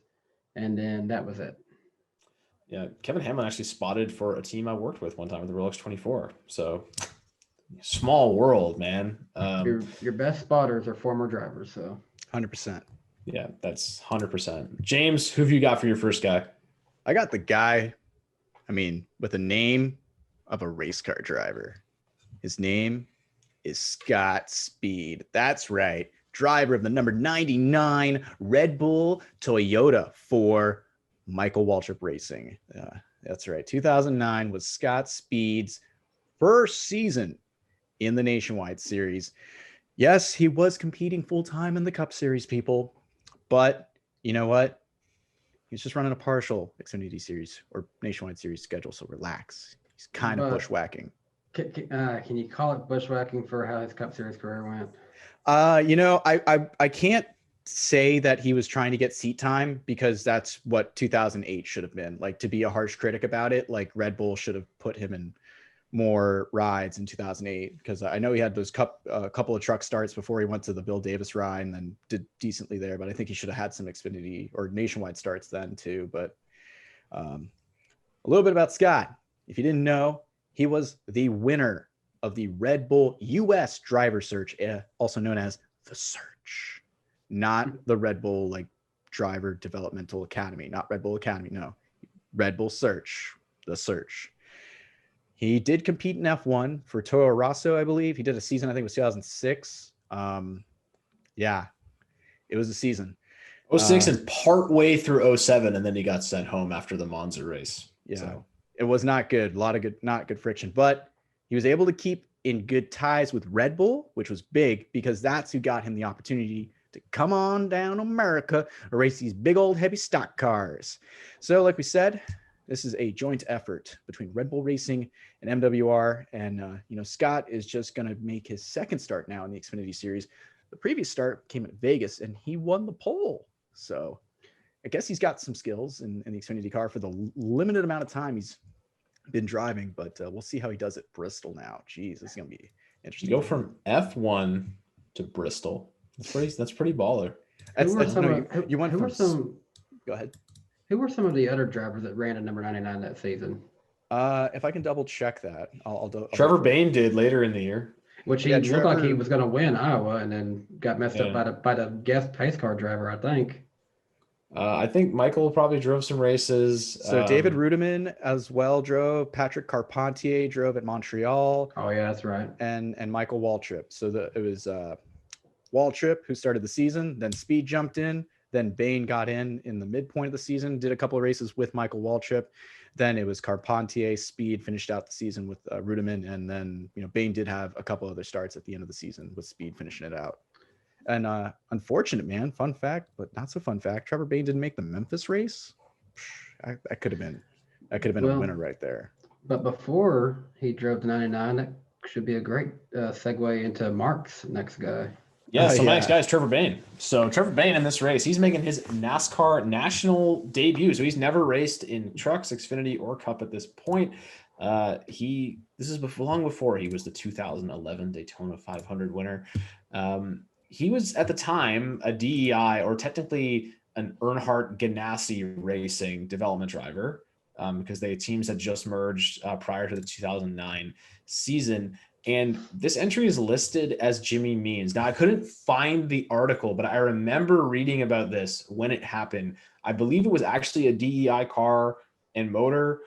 [SPEAKER 3] and then that was it.
[SPEAKER 2] Yeah, Kevin Hamlin actually spotted for a team I worked with one time with the Rolex 24. So small world, man.
[SPEAKER 3] Your best spotters are former drivers, so
[SPEAKER 1] 100%.
[SPEAKER 2] Yeah, that's 100%. James, who have you got for your first guy?
[SPEAKER 1] I got the guy, with the name of a race car driver. His name is Scott Speed. That's right. Driver of the number 99 Red Bull Toyota for Michael Waltrip Racing. That's right. 2009 was Scott Speed's first season in the Nationwide Series. Yes, he was competing full time in the Cup Series, people, but you know what? He's just running a partial Xfinity Series or Nationwide Series schedule, so relax. He's kind of
[SPEAKER 3] But
[SPEAKER 1] bushwhacking.
[SPEAKER 3] can you call it bushwhacking for how his Cup Series career went?
[SPEAKER 1] I can't say that he was trying to get seat time because that's what 2008 should have been. Like, to be a harsh critic about it, like Red Bull should have put him in more rides in 2008, because I know he had those couple of truck starts before he went to the Bill Davis ride and then did decently there, but I think he should have had some Xfinity or Nationwide starts then too. But a little bit about Scott. If you didn't know, he was the winner of the Red Bull US Driver Search, also known as the Search, not the Red Bull like Driver Developmental Academy, not Red Bull Academy, no, Red Bull Search, the Search. He did compete in F1 for Toro Rosso, I believe. He did a season, I think it was 2006. Yeah, it was a season.
[SPEAKER 2] 06 and part way through 07, and then he got sent home after the Monza race.
[SPEAKER 1] Yeah,
[SPEAKER 2] so
[SPEAKER 1] it was not good. A lot of not good friction, but he was able to keep in good ties with Red Bull, which was big because that's who got him the opportunity to come on down to America and race these big old heavy stock cars. So like we said, this is a joint effort between Red Bull Racing and MWR. And, Scott is just going to make his second start now in the Xfinity Series. The previous start came at Vegas and he won the pole. So I guess he's got some skills in the Xfinity car for the limited amount of time he's been driving, but we'll see how he does at Bristol now. Jeez, this is going to be interesting.
[SPEAKER 2] You go from F1 to Bristol. That's pretty baller.
[SPEAKER 1] You went from... Go ahead.
[SPEAKER 3] Who were some of the other drivers that ran at number 99 that season?
[SPEAKER 1] If I can double check that, I'll
[SPEAKER 2] Trevor Bayne did later in the year,
[SPEAKER 3] which he looked like he was going to win Iowa, and then got messed up by the guest pace car driver, I think.
[SPEAKER 2] I think Michael probably drove some races.
[SPEAKER 1] So David Rudiman as well drove. Patrick Carpentier drove at Montreal.
[SPEAKER 3] Oh yeah, that's right.
[SPEAKER 1] And Michael Waltrip. So it was Waltrip who started the season. Then Speed jumped in. Then Bayne got in the midpoint of the season. Did a couple of races with Michael Waltrip. Then it was Carpentier. Speed finished out the season with Rudiman, and then Bayne did have a couple other starts at the end of the season with Speed finishing it out. And unfortunate, man. Fun fact, but not so fun fact. Trevor Bayne didn't make the Memphis race. That could have been a winner right there.
[SPEAKER 3] But before he drove the 99, that should be a great segue into Mark's next guy.
[SPEAKER 2] Yeah, my next guy is Trevor Bayne. So Trevor Bayne in this race, he's making his NASCAR national debut. So he's never raced in trucks, Xfinity, or Cup at this point. This is long before he was the 2011 Daytona 500 winner. He was at the time a DEI, or technically an Earnhardt Ganassi Racing development driver, because teams had just merged prior to the 2009 season. And this entry is listed as Jimmy Means. Now, I couldn't find the article, but I remember reading about this when it happened. I believe it was actually a DEI car and motor,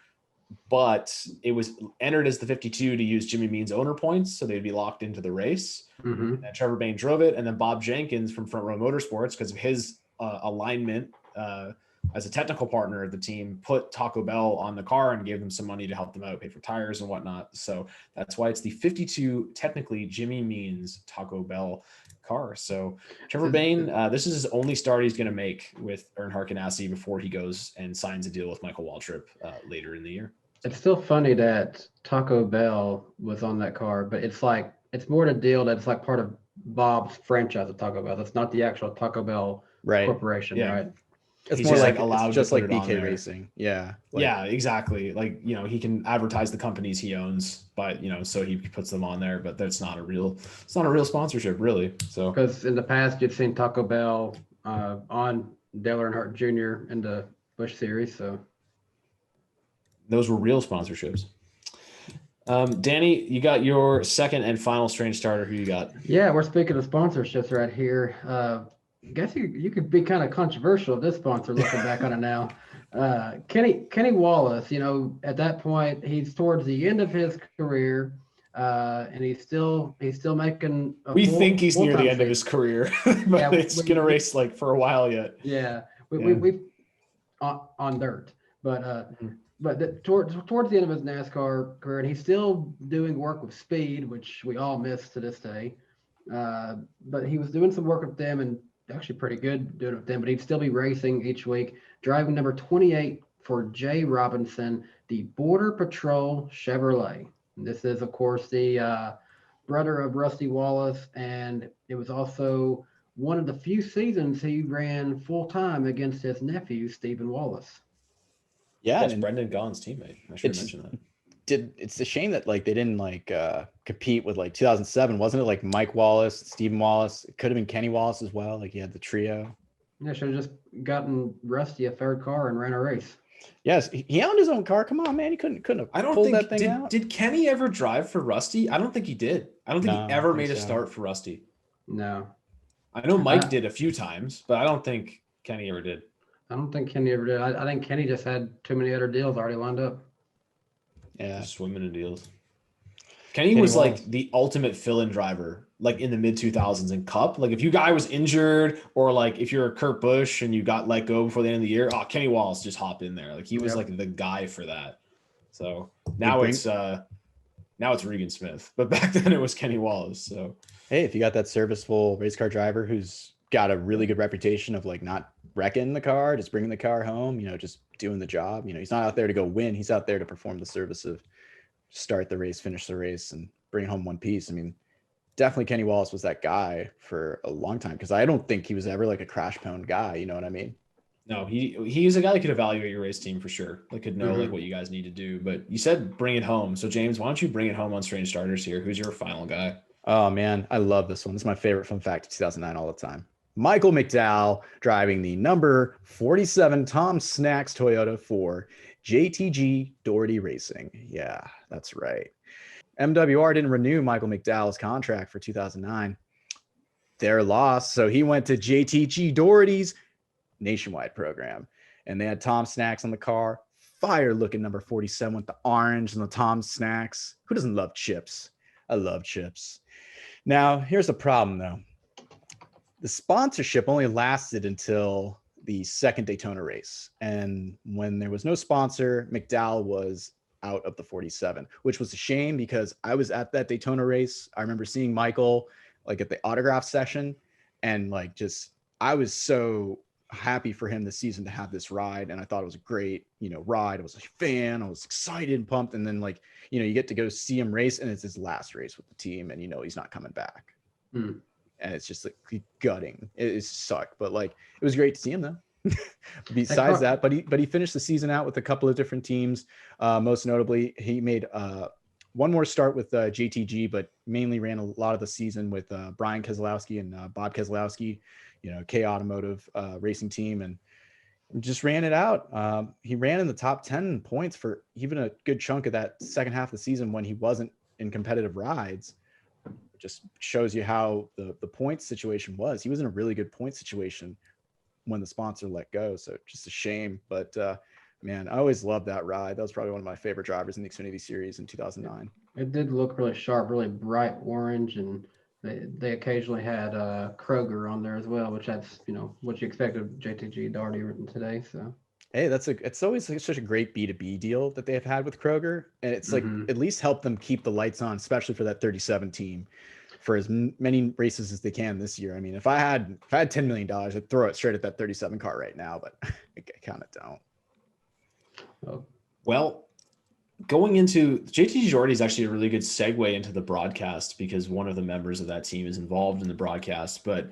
[SPEAKER 2] but it was entered as the 52 to use Jimmy Means owner points, so they'd be locked into the race.
[SPEAKER 3] Mm-hmm.
[SPEAKER 2] And Trevor Bayne drove it, and then Bob Jenkins from Front Row Motorsports, because of his alignment as a technical partner of the team, put Taco Bell on the car and gave them some money to help them out, pay for tires and whatnot. So that's why it's the 52, technically Jimmy Means Taco Bell car. So Trevor Bayne, this is his only start he's going to make with Earnhardt Ganassi before he goes and signs a deal with Michael Waltrip later in the year.
[SPEAKER 3] It's still funny that Taco Bell was on that car, but it's more the deal that it's like part of Bob's franchise of Taco Bell. That's not the actual Taco Bell corporation, right?
[SPEAKER 1] It's more like allowed, just like BK Racing. Yeah.
[SPEAKER 2] Yeah, exactly. Like, he can advertise the companies he owns, but so he puts them on there, but that's not a real sponsorship, really. So
[SPEAKER 3] because in the past you've seen Taco Bell on Dale Earnhardt Jr. in the Busch Series, so
[SPEAKER 2] those were real sponsorships. Danny, you got your second and final strange starter. Who you got?
[SPEAKER 3] Yeah, we're speaking of sponsorships right here. I guess you could be kind of controversial of this sponsor looking back on it now. Kenny Wallace, at that point he's towards the end of his career, and he's still making.
[SPEAKER 2] We think he's near the end of his career, but it's gonna race like for a while yet.
[SPEAKER 3] Yeah, we on dirt, but. But towards the end of his NASCAR career, and he's still doing work with Speed, which we all miss to this day. But he was doing some work with them and actually pretty good doing it with them. But he'd still be racing each week, driving number 28 for Jay Robinson, the Border Patrol Chevrolet. And this is, of course, the brother of Rusty Wallace, and it was also one of the few seasons he ran full time against his nephew, Stephen Wallace.
[SPEAKER 1] Yeah,
[SPEAKER 2] That's
[SPEAKER 1] and
[SPEAKER 2] Brendan Gaughan's teammate. I should mention that.
[SPEAKER 1] It's a shame that like they didn't like compete with like 2007. Wasn't it like Mike Wallace, Stephen Wallace? It could have been Kenny Wallace as well. Like he had the trio.
[SPEAKER 3] Yeah, should have just gotten Rusty a third car and ran a race.
[SPEAKER 1] Yes, he owned his own car. Come on, man. He couldn't have
[SPEAKER 2] I don't
[SPEAKER 1] pulled
[SPEAKER 2] think
[SPEAKER 1] that thing out.
[SPEAKER 2] did Kenny ever drive for Rusty? I don't think he did. I don't think
[SPEAKER 1] No,
[SPEAKER 2] he ever
[SPEAKER 1] I think
[SPEAKER 2] made a
[SPEAKER 1] so.
[SPEAKER 2] start for Rusty.
[SPEAKER 3] No,
[SPEAKER 2] I know Mike did a few times, but I don't think Kenny ever did.
[SPEAKER 3] I don't think Kenny ever did. I think Kenny just had too many other deals already lined up.
[SPEAKER 1] Yeah,
[SPEAKER 2] Just swimming in deals. Kenny was like the ultimate fill-in driver, like in the mid 2000s in Cup. Like if you guy was injured, or like if you're a Kurt Busch and you got let go before the end of the year, Kenny Wallace just hop in there. Like he was like the guy for that. So now it's Regan Smith, but back then it was Kenny Wallace. So
[SPEAKER 1] hey, if you got that serviceable race car driver who's got a really good reputation of like not wrecking the car, just bringing the car home, just doing the job. He's not out there to go win. He's out there to perform the service of start the race, finish the race, and bring home one piece. I mean, definitely Kenny Wallace was that guy for a long time, because I don't think he was ever like a crash prone guy. You know what I mean?
[SPEAKER 2] No, he's a guy that could evaluate your race team for sure. Like could know like what you guys need to do. But you said bring it home. So James, why don't you bring it home on Strange Starters here? Who's your final guy?
[SPEAKER 1] Oh man, I love this one. This is my favorite fun fact of 2009 all the time. Michael McDowell driving the number 47 Tom Snacks Toyota for JTG Doherty Racing. Yeah, that's right. MWR didn't renew Michael McDowell's contract for 2009. They're lost. So he went to JTG Doherty's nationwide program. And they had Tom Snacks on the car. Fire looking number 47 with the orange and the Tom Snacks. Who doesn't love chips? I love chips. Now, here's the problem, though. The sponsorship only lasted until the second Daytona race. And when there was no sponsor, McDowell was out of the 47, which was a shame because I was at that Daytona race. I remember seeing Michael like at the autograph session, and like just I was so happy for him this season to have this ride, and I thought it was a great ride. I was a fan. I was excited and pumped, and then like you get to go see him race, and it's his last race with the team, and he's not coming back. And it's just like gutting. It sucked, but like it was great to see him though. Besides that, but he finished the season out with a couple of different teams. Most notably, he made one more start with JTG, but mainly ran a lot of the season with Brian Keselowski and Bob Keselowski, K Automotive racing team, and just ran it out. He ran in the top 10 points for even a good chunk of that second half of the season when he wasn't in competitive rides. It just shows you how the point situation was. He was in a really good point situation when the sponsor let go. So just a shame, but man, I always loved that ride. That was probably one of my favorite drivers in the Xfinity Series in 2009.
[SPEAKER 3] It did look really sharp, really bright orange, and they occasionally had Kroger on there as well, which that's what you expect of JTG Doherty written today. So
[SPEAKER 1] hey, it's always like such a great B2B deal that they have had with Kroger, and it's like at least help them keep the lights on, especially for that 37 team, for as many races as they can this year. I mean, if I had $10 million, I'd throw it straight at that 37 car right now, but I kind of don't.
[SPEAKER 3] Oh.
[SPEAKER 2] Well, going into JTG Doherty is actually a really good segue into the broadcast because one of the members of that team is involved in the broadcast. But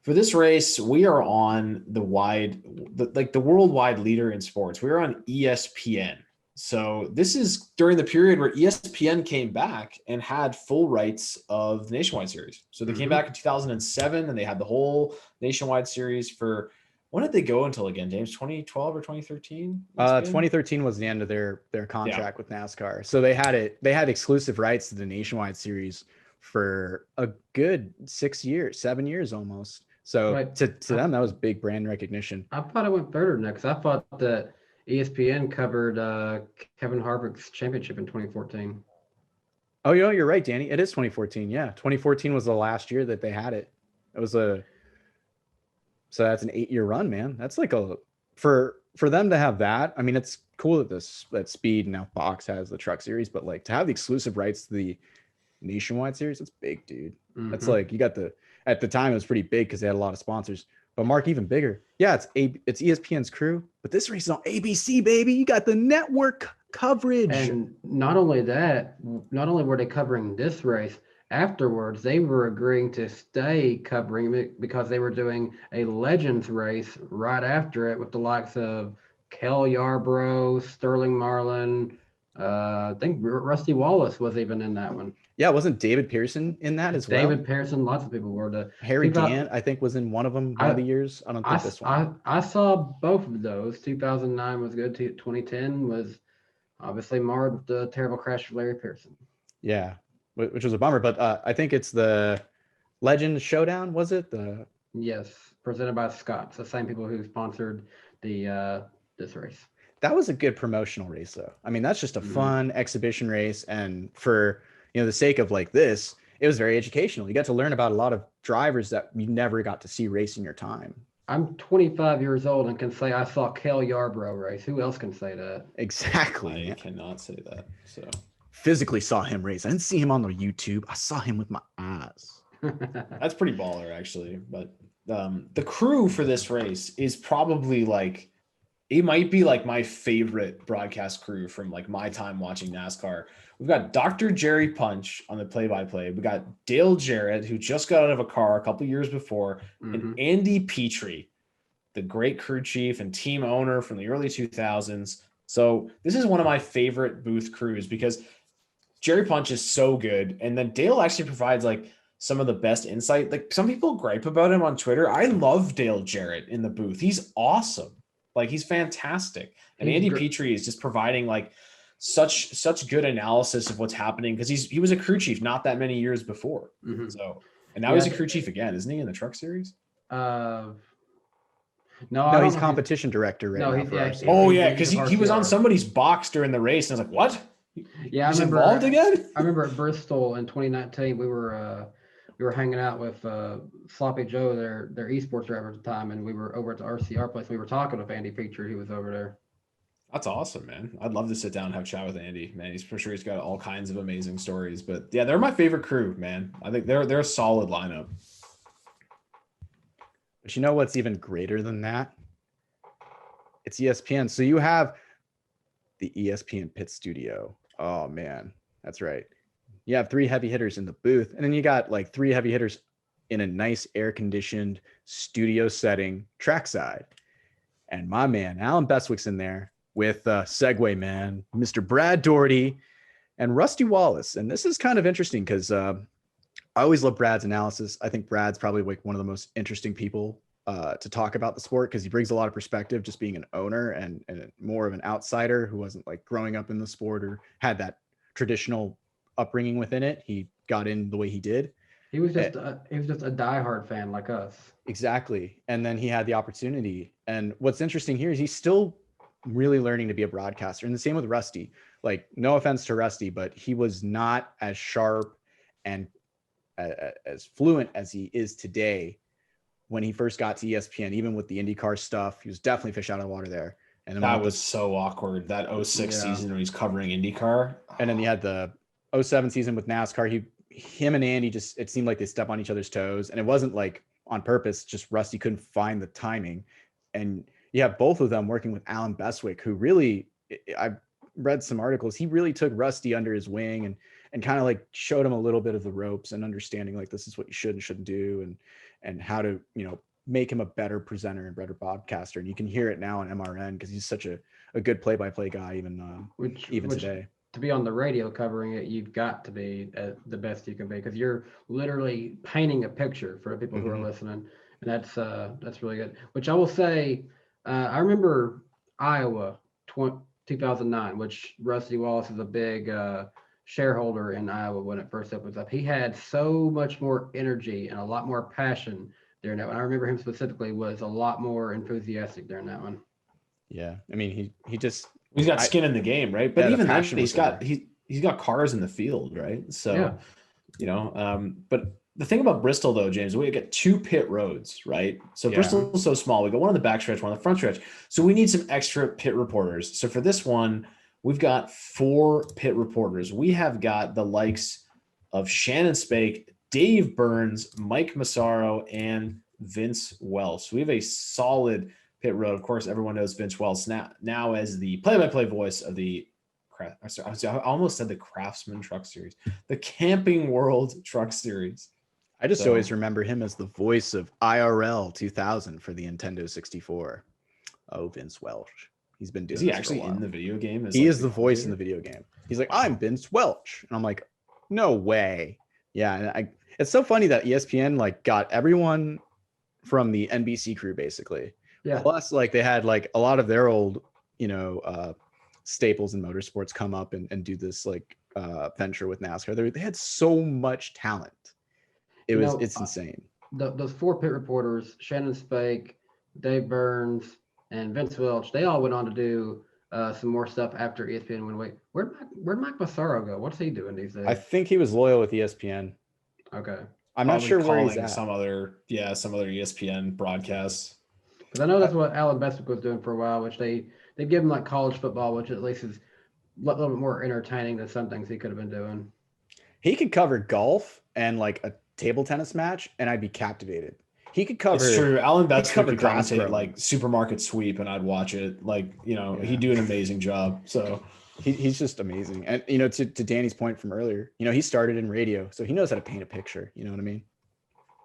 [SPEAKER 2] for this race, we are on the worldwide leader in sports. We're on ESPN. So this is during the period where ESPN came back and had full rights of the Nationwide Series. So they came back in 2007 and they had the whole Nationwide Series for, when did they go until again, James? 2012 or 2013?
[SPEAKER 1] 2013 was the end of their contract with NASCAR. So they had exclusive rights to the Nationwide Series for a good 7 years almost. So
[SPEAKER 3] Right.
[SPEAKER 1] to them, that was big brand recognition.
[SPEAKER 3] I thought I went further next. I thought that ESPN covered Kevin Harvick's championship in 2014.
[SPEAKER 1] Oh, you're right, Danny. It is 2014. Yeah, 2014 was the last year that they had it. It was so that's an 8-year run, man. That's like for them to have that. I mean, it's cool that Speed now Fox has the Truck Series, but like to have the exclusive rights to the Nationwide Series. That's big, dude. That's
[SPEAKER 3] Mhm.
[SPEAKER 1] like you got at the time it was pretty big because they had a lot of sponsors. But Mark, even bigger. Yeah, it's ESPN's crew, but this race is on ABC, baby. You got the network coverage.
[SPEAKER 3] And not only that, not only were they covering this race, afterwards they were agreeing to stay covering it because they were doing a Legends race right after it with the likes of Kel Yarbrough, Sterling Marlin. I think Rusty Wallace was even in that one.
[SPEAKER 1] Yeah, wasn't David Pearson in that as well?
[SPEAKER 3] David Pearson, lots of people were.
[SPEAKER 1] Harry Gant, I think, was in one of them one of the years. I don't think this one.
[SPEAKER 3] I saw both of those. 2009 was good. 2010 was obviously marred with the terrible crash of Larry Pearson.
[SPEAKER 1] Yeah, which was a bummer. But I think it's the Legends Showdown, was it?
[SPEAKER 3] Yes, presented by Scott's, the same people who sponsored the this race.
[SPEAKER 1] That was a good promotional race, though. I mean, that's just a fun exhibition race, and for the sake of like this, it was very educational. You got to learn about a lot of drivers that you never got to see race in your time.
[SPEAKER 3] I'm 25 years old and can say I saw Kel Yarbrough race. Who else can say that?
[SPEAKER 1] Exactly.
[SPEAKER 2] I cannot say that. So
[SPEAKER 1] physically saw him race. I didn't see him on the YouTube. I saw him with my eyes.
[SPEAKER 2] That's pretty baller, actually. But the crew for this race is probably like, it might be like my favorite broadcast crew from like my time watching NASCAR. We've got Dr. Jerry Punch on the play-by-play. We got Dale Jarrett, who just got out of a car a couple years before, and Andy Petrie, the great crew chief and team owner from the early 2000s. So this is one of my favorite booth crews because Jerry Punch is so good. And then Dale actually provides like some of the best insight. Like some people gripe about him on Twitter. I love Dale Jarrett in the booth. He's awesome. Like he's fantastic. And Andy Petrie is just providing like such good analysis of what's happening because he was a crew chief not that many years before. So and now he's a crew chief again, isn't he, in the truck series?
[SPEAKER 3] No,
[SPEAKER 1] he's competition director right now.
[SPEAKER 2] Because he was on somebody's box during the race, and I was like, what?
[SPEAKER 3] Yeah,
[SPEAKER 2] he's involved again?
[SPEAKER 3] I remember at Bristol in 2019, we were hanging out with Sloppy Joe, their esports driver at the time, and we were over at the RCR place. We were talking with Andy Petrie, who was over there.
[SPEAKER 2] That's awesome, man. I'd love to sit down and have a chat with Andy, man. He's for sure he's got all kinds of amazing stories. But yeah, they're my favorite crew, man. I think they're a solid lineup.
[SPEAKER 1] But you know what's even greater than that? It's ESPN. So you have the ESPN pit studio. Oh man, that's right. You have 3 heavy hitters in the booth, and then you got like 3 heavy hitters in a nice air-conditioned studio setting trackside. And my man, Alan Bestwick's in there with Segway man, Mr. Brad Doherty and Rusty Wallace. And this is kind of interesting because I always love Brad's analysis. I think Brad's probably like one of the most interesting people to talk about the sport because he brings a lot of perspective, just being an owner and more of an outsider who wasn't like growing up in the sport or had that traditional upbringing within it. He got in the way he did.
[SPEAKER 3] He was just a diehard fan like us.
[SPEAKER 1] Exactly. And then he had the opportunity. And what's interesting here is he's still really learning to be a broadcaster. And the same with Rusty. Like, no offense to Rusty, but he was not as sharp and as fluent as he is today when he first got to ESPN, even with the IndyCar stuff. He was definitely fish out of the water there. And then
[SPEAKER 2] that was so awkward. That 06 season when he's covering IndyCar.
[SPEAKER 1] And then you had the 07 season with NASCAR. Him and Andy it seemed like they step on each other's toes, and it wasn't like on purpose, just Rusty couldn't find the timing. And you have both of them working with Alan Bestwick, who really, I've read some articles, he really took Rusty under his wing and kind of like showed him a little bit of the ropes and understanding like this is what you should and shouldn't do and how to, make him a better presenter and better podcaster. And you can hear it now on MRN because he's such a good play-by-play guy, even today.
[SPEAKER 3] To be on the radio covering it, you've got to be the best you can be because you're literally painting a picture for the people who are listening, and that's really good. Which I will say, I remember Iowa 2009, which Rusty Wallace is a big shareholder in Iowa when it first opens up. He had so much more energy and a lot more passion during that one. I remember him specifically was a lot more enthusiastic during that one.
[SPEAKER 1] Yeah, I mean
[SPEAKER 2] he's got skin in the game, right? But even then, he's got cars in the field, right? So, but the thing about Bristol though, James, we get 2 pit roads, right? So Bristol's so small. We got one on the back stretch, one on the front stretch. So we need some extra pit reporters. So for this one, we've got 4 pit reporters. We have got the likes of Shannon Spake, Dave Burns, Mike Massaro, and Vince Welch. We have a solid pit road. Of course, everyone knows Vince Welch now as the play-by-play voice of the I almost said the Craftsman Truck Series, the Camping World Truck Series.
[SPEAKER 1] I just always remember him as the voice of IRL 2000 for the Nintendo 64. Oh, Vince Welch. He's been doing.
[SPEAKER 2] Is he actually in the video game?
[SPEAKER 1] He is the voice in the video game. He's like, I'm Vince Welch, and I'm like, no way. Yeah, and it's so funny that ESPN like got everyone from the NBC crew basically.
[SPEAKER 3] Yeah.
[SPEAKER 1] Plus, like they had like a lot of their old, staples in motorsports come up and do this like venture with NASCAR. They had so much talent. It's insane.
[SPEAKER 3] Those 4 pit reporters, Shannon Spake, Dave Burns, and Vince Welch, they all went on to do some more stuff after ESPN went away. Where'd Mike Massaro go? What's he doing these days?
[SPEAKER 1] I think he was loyal with ESPN.
[SPEAKER 3] Okay.
[SPEAKER 1] I'm not sure where he's at.
[SPEAKER 2] Some other ESPN broadcasts.
[SPEAKER 3] Because I know that's what Alan Bestwick was doing for a while, which they give him like college football, which at least is a little bit more entertaining than some things he could have been doing.
[SPEAKER 1] He could cover golf and like a table tennis match, and I'd be captivated. He could cover.
[SPEAKER 2] It's true. Alan Bestwick could commentate like Supermarket Sweep, and I'd watch it. Like he'd do an amazing job. So
[SPEAKER 1] he's just amazing. And to Danny's point from earlier, he started in radio, so he knows how to paint a picture. You know what I mean?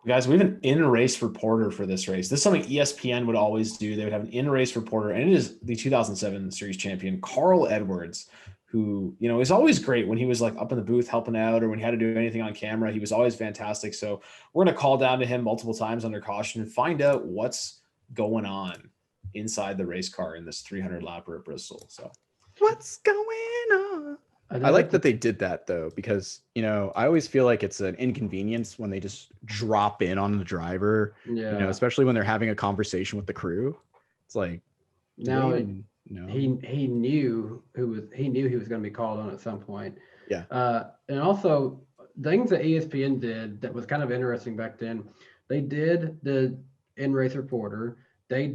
[SPEAKER 2] Guys, we have an in-race reporter for this race. This is something ESPN would always do. They would have an in-race reporter, and it is the 2007 series champion, Carl Edwards, who, is always great when he was like up in the booth helping out or when he had to do anything on camera. He was always fantastic. So we're going to call down to him multiple times under caution and find out what's going on inside the race car in this 300 lapper at Bristol. So
[SPEAKER 1] what's going on? I like that they did that though, because I always feel like it's an inconvenience when they just drop in on the driver.
[SPEAKER 3] Yeah.
[SPEAKER 1] Especially when they're having a conversation with the crew. It's like
[SPEAKER 3] now he knew he was going to be called on at some point.
[SPEAKER 1] Yeah.
[SPEAKER 3] And also things that ESPN did that was kind of interesting back then. They did the in-race reporter. They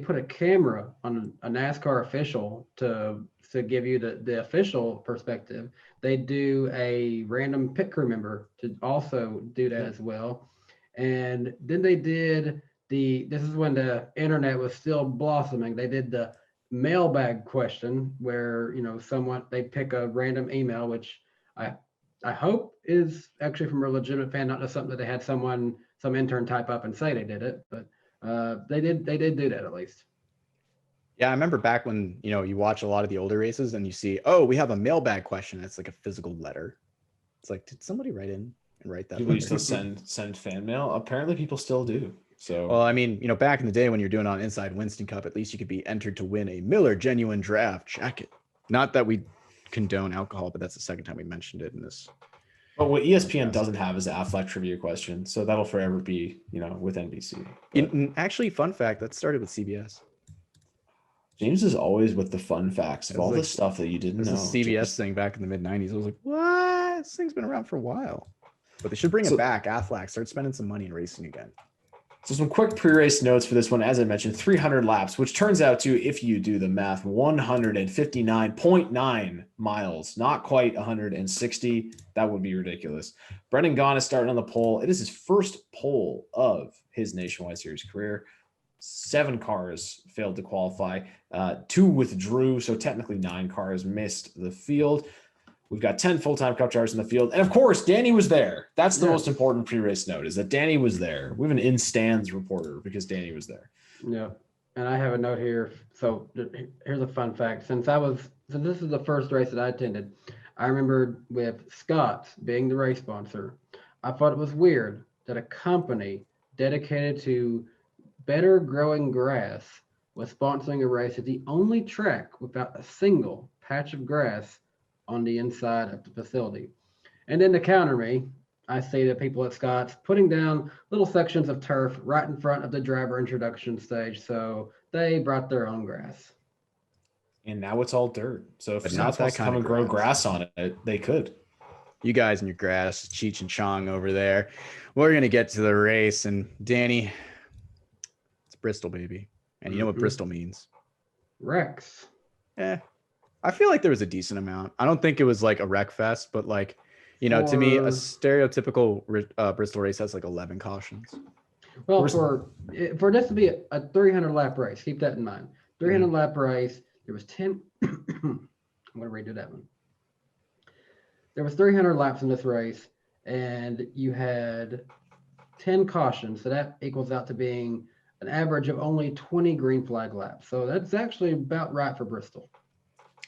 [SPEAKER 3] put a camera on a NASCAR official to give you the official perspective. They do a random pit crew member to also do that as well. And then they did this is when the internet was still blossoming. They did the mailbag question where, they pick a random email, which I hope is actually from a legitimate fan, not just something that they had some intern type up and say they did it, but they did do that at least.
[SPEAKER 1] Yeah, I remember back when, you watch a lot of the older races and you see, oh, we have a mailbag question. It's like a physical letter. It's like, did somebody write that?
[SPEAKER 2] People used to send fan mail. Apparently people still do. So,
[SPEAKER 1] well, I mean, back in the day when you're doing it on Inside Winston Cup, at least you could be entered to win a Miller Genuine Draft jacket. Not that we condone alcohol, but that's the second time we mentioned it in this.
[SPEAKER 2] But what ESPN doesn't have is the Affleck trivia question. So that'll forever be, with NBC.
[SPEAKER 1] Actually, fun fact, that started with CBS.
[SPEAKER 2] James is always with the fun facts of all the stuff that you didn't know.
[SPEAKER 1] This is a CBS thing back in the mid-90s. I was like, what? This thing's been around for a while. But they should bring it back. Affleck, start spending some money in racing again.
[SPEAKER 2] So some quick pre-race notes for this one. As I mentioned, 300 laps, which turns out to, if you do the math, 159.9 miles. Not quite 160. That would be ridiculous. Brendan Gaughan is starting on the pole. It is his first pole of his Nationwide Series career. 7 cars failed to qualify. 2 withdrew, so technically 9 cars missed the field. We've got 10 full-time cup drivers in the field. And, of course, Danny was there. That's the most important pre-race note, is that Danny was there. We have an in-stands reporter because Danny was there.
[SPEAKER 3] Yeah, and I have a note here. So here's a fun fact. Since this is the first race that I attended, I remember with Scott's being the race sponsor, I thought it was weird that a company dedicated to better growing grass was sponsoring a race at the only track without a single patch of grass on the inside of the facility. And then to counter me, I see the people at Scott's putting down little sections of turf right in front of the driver introduction stage. So they brought their own grass.
[SPEAKER 2] And now it's all dirt. So if
[SPEAKER 1] Scott's wants to come
[SPEAKER 2] and grow grass on it, they could.
[SPEAKER 1] You guys and your grass, Cheech and Chong over there. We're going to get to the race. And Danny, it's Bristol, baby. And you know what Bristol means?
[SPEAKER 3] Rex.
[SPEAKER 1] I feel like there was a decent amount. I don't think it was like a wreck fest, but like, You know, to me, a
[SPEAKER 3] For
[SPEAKER 1] stereotypical Bristol race has like 11 cautions.
[SPEAKER 3] well,
[SPEAKER 2] Where's-
[SPEAKER 3] for this to be a 300 lap race, keep that in mind. 300 lap race. There was 10. I'm gonna redo that one. There was 300 laps in this race, and you had 10 cautions. So that equals out to being an average of only 20 green flag laps. So that's actually about right for Bristol.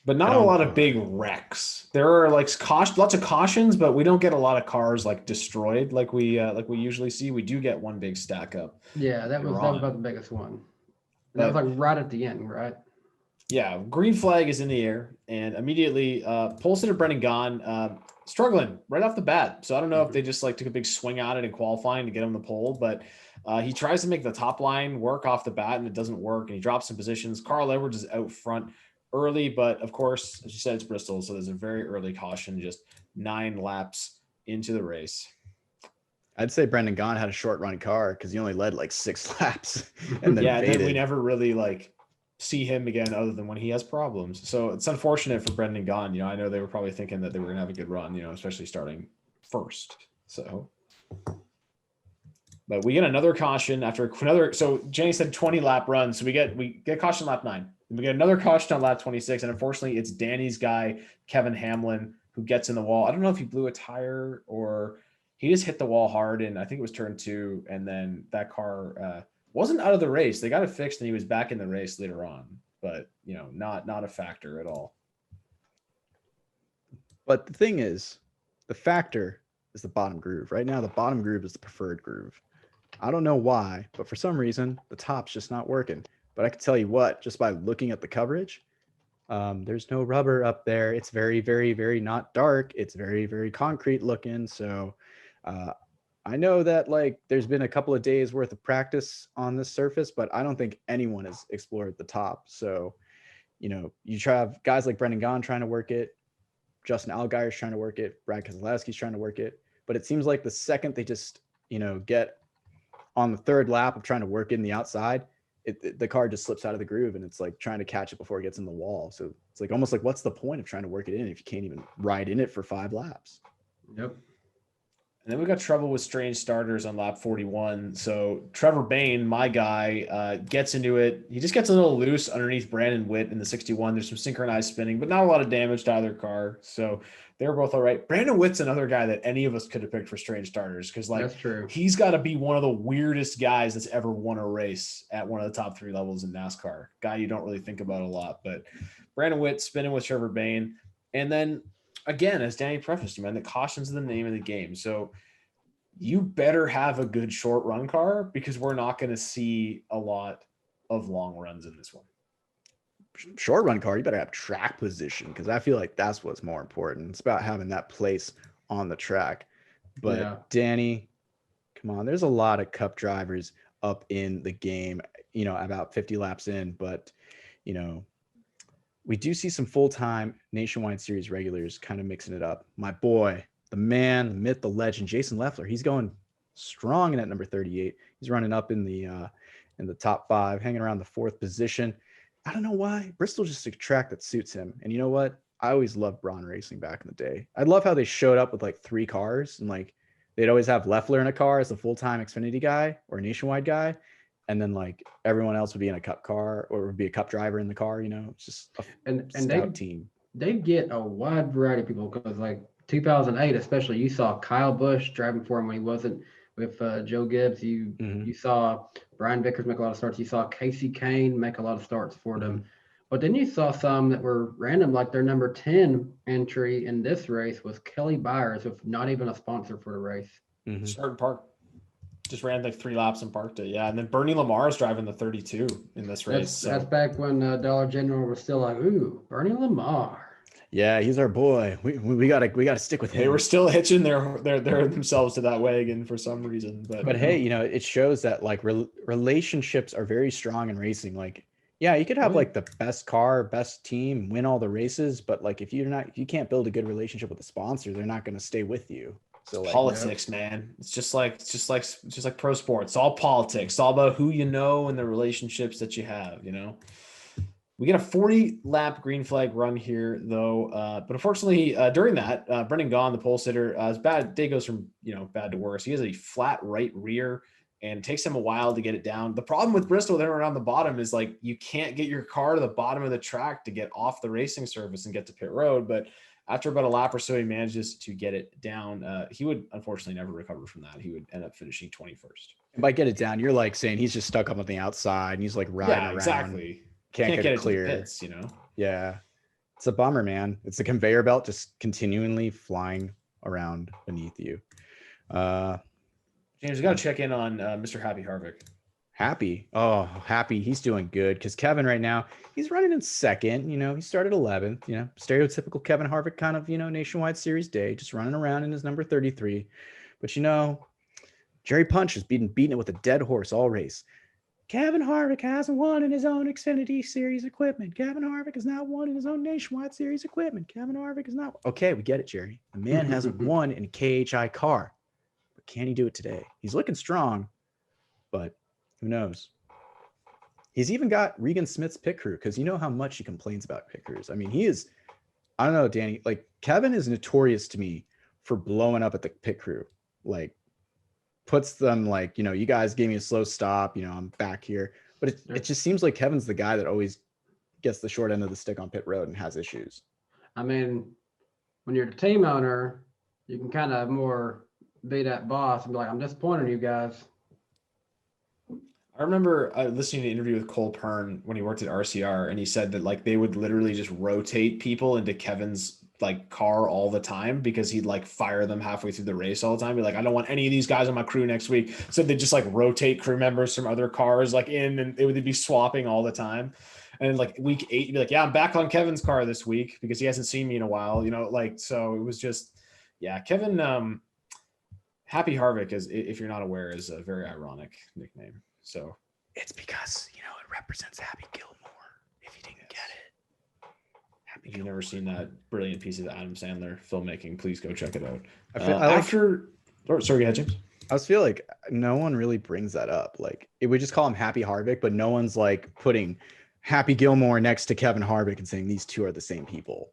[SPEAKER 2] But not a lot of big wrecks. There are like lots of cautions, but we don't get a lot of cars like destroyed like we usually see. We do get one big stack up.
[SPEAKER 3] Yeah, that was
[SPEAKER 2] Iran.
[SPEAKER 3] about the biggest one. And that was like right at the end, right?
[SPEAKER 2] Yeah, green flag is in the air, and immediately pole sitter Brendan Gaughan struggling right off the bat. So I don't know if they just like took a big swing at it in qualifying to get him the pole, but he tries to make the top line work off the bat, and it doesn't work, and he drops some positions. Carl Edwards is out front early, but of course, as you said, it's Bristol, so there's a very early caution, just 9 laps into the race.
[SPEAKER 1] I'd say Brendan Gaughan had a short run car because he only led like 6 laps and then
[SPEAKER 2] yeah,
[SPEAKER 1] faded.
[SPEAKER 2] then we never really like see him again other than when he has problems. So it's unfortunate for Brendan Gaughan. You know, I know they were probably thinking that they were gonna have a good run, you know, especially starting first. So but we get another caution after another. So Jenny said 20 lap run. So we get caution lap 9. And we get another caution on lap 26. And unfortunately, it's Danny's guy, Kevin Hamlin, who gets in the wall. I don't know if he blew a tire or he just hit the wall hard. And I think it was turn 2. And then that car wasn't out of the race. They got it fixed and he was back in the race later on. But, you know, not a factor at all.
[SPEAKER 1] But the thing is, the factor is the bottom groove. Right now, the bottom groove is the preferred groove. I don't know why, but for some reason, the top's just not working. But I can tell you what, just by looking at the coverage, there's no rubber up there. It's very, very, very not dark. It's very, very concrete looking. So I know that like there's been a couple of days worth of practice on this surface, but I don't think anyone has explored the top. So, you know, you have guys like Brendan Gaughan trying to work it. Justin Allgaier's trying to work it. Brad Keselowski's trying to work it. But it seems like the second they just, you know, get on the third lap of trying to work in the outside, the car just slips out of the groove and it's like trying to catch it before it gets in the wall. So it's like almost like, what's the point of trying to work it in if you can't even ride in it for 5 laps?
[SPEAKER 3] Yep.
[SPEAKER 2] And then we got trouble with strange starters on lap 41. So Trevor Bayne, my guy, gets into it. He just gets a little loose underneath Brandon Witt in the 61. There's some synchronized spinning, but not a lot of damage to either car. So they were both all right. Brandon Witt's another guy that any of us could have picked for strange starters because, like,
[SPEAKER 3] That's true.
[SPEAKER 2] He's got to be one of the weirdest guys that's ever won a race at one of the top 3 levels in NASCAR. Guy you don't really think about a lot, but Brandon Witt spinning with Trevor Bayne. And then again, as Danny prefaced, man, the caution's the name of the game. So you better have a good short run car because we're not going to see a lot of long runs in this one.
[SPEAKER 1] Short run car, you better have track position because I feel like that's what's more important. It's about having that place on the track. But yeah. Danny, come on, there's a lot of cup drivers up in the game, you know, about 50 laps in, but you know, we do see some full-time Nationwide Series regulars kind of mixing it up. My boy, the man, the myth, the legend, Jason Leffler, he's going strong in at number 38. He's running up in the top 5, hanging around the 4th position. I don't know why. Bristol's just a track that suits him. And you know what? I always loved Braun Racing back in the day. I love how they showed up with like 3 cars and like they'd always have Leffler in a car as a full-time Xfinity guy or a Nationwide guy. And then like everyone else would be in a cup car or would be a cup driver in the car, you know, it's just a stout team.
[SPEAKER 3] They get a wide variety of people because like 2008, especially you saw Kyle Busch driving for him when he wasn't with Joe Gibbs. You saw Brian Vickers make a lot of starts. You saw Casey Kane make a lot of starts for them. But then you saw some that were random, like their number 10 entry in this race was Kelly Byers, with not even a sponsor for the race.
[SPEAKER 2] Started park. Just ran like 3 laps and parked it. Yeah. And then Bernie Lamar is driving the 32 in this race.
[SPEAKER 3] That's back when Dollar General was still like, ooh, Bernie Lamar.
[SPEAKER 1] Yeah, he's our boy. We gotta stick with him.
[SPEAKER 2] They were still hitching their themselves to that wagon for some reason. But
[SPEAKER 1] hey, you know, it shows that like relationships are very strong in racing. Like, yeah, you could have like the best car, best team, win all the races, but like if you can't build a good relationship with the sponsor, they're not going to stay with you. So like,
[SPEAKER 2] politics, man. It's just like pro sports. It's all politics. It's all about who you know and the relationships that you have, you know. We get a 40-lap green flag run here, though. But unfortunately, during that, Brendan Gaughan, the pole sitter, his bad day goes from bad to worse. He has a flat right rear, and it takes him a while to get it down. The problem with Bristol there around the bottom is like you can't get your car to the bottom of the track to get off the racing surface and get to pit road. But after about a lap or so, he manages to get it down. He would unfortunately never recover from that. He would end up finishing 21st.
[SPEAKER 1] And by get it down, you're like saying he's just stuck up on the outside and he's like riding around.
[SPEAKER 2] Exactly.
[SPEAKER 1] Can't get it clear.
[SPEAKER 2] To the pits,
[SPEAKER 1] Yeah. It's a bummer, man. It's a conveyor belt just continually flying around beneath you.
[SPEAKER 2] James, we got to check in on Mr. Happy Harvick.
[SPEAKER 1] Happy. He's doing good because Kevin right now, he's running in second. He started 11th. Stereotypical Kevin Harvick kind of, Nationwide Series day, just running around in his number 33. But, Jerry Punch has beating it with a dead horse all race. Kevin Harvick hasn't won in his own Xfinity Series equipment. Kevin Harvick has not won in his own Nationwide Series equipment. Kevin Harvick is not. Okay, we get it, Jerry. The man hasn't won in a KHI car. But can he do it today? He's looking strong, but who knows? He's even got Regan Smith's pit crew because you know how much he complains about pit crews. I mean, he is, I don't know, Danny, like Kevin is notorious to me for blowing up at the pit crew. Like, puts them like, you guys gave me a slow stop, I'm back here. But it just seems like Kevin's the guy that always gets the short end of the stick on pit road and has issues.
[SPEAKER 3] I mean, when you're the team owner, you can kind of more be that boss and be like, I'm disappointed in you guys.
[SPEAKER 2] I remember listening to an interview with Cole Pern when he worked at RCR, and he said that like they would literally just rotate people into Kevin's like car all the time because he'd like fire them halfway through the race all the time. Be like, I don't want any of these guys on my crew next week. So they just like rotate crew members from other cars like in, and they would be swapping all the time. And like week 8, you'd be like, yeah, I'm back on Kevin's car this week because he hasn't seen me in a while, so it was just, Kevin, Happy Harvick is, if you're not aware, is a very ironic nickname. So
[SPEAKER 1] it's because, it represents Happy Gilmore. If you didn't get it.
[SPEAKER 2] If you've never seen that brilliant piece of Adam Sandler filmmaking, please go check it out. Sorry, go ahead, James.
[SPEAKER 1] I just feel like no one really brings that up. Like it would just call him Happy Harvick, but no one's like putting Happy Gilmore next to Kevin Harvick and saying these two are the same people.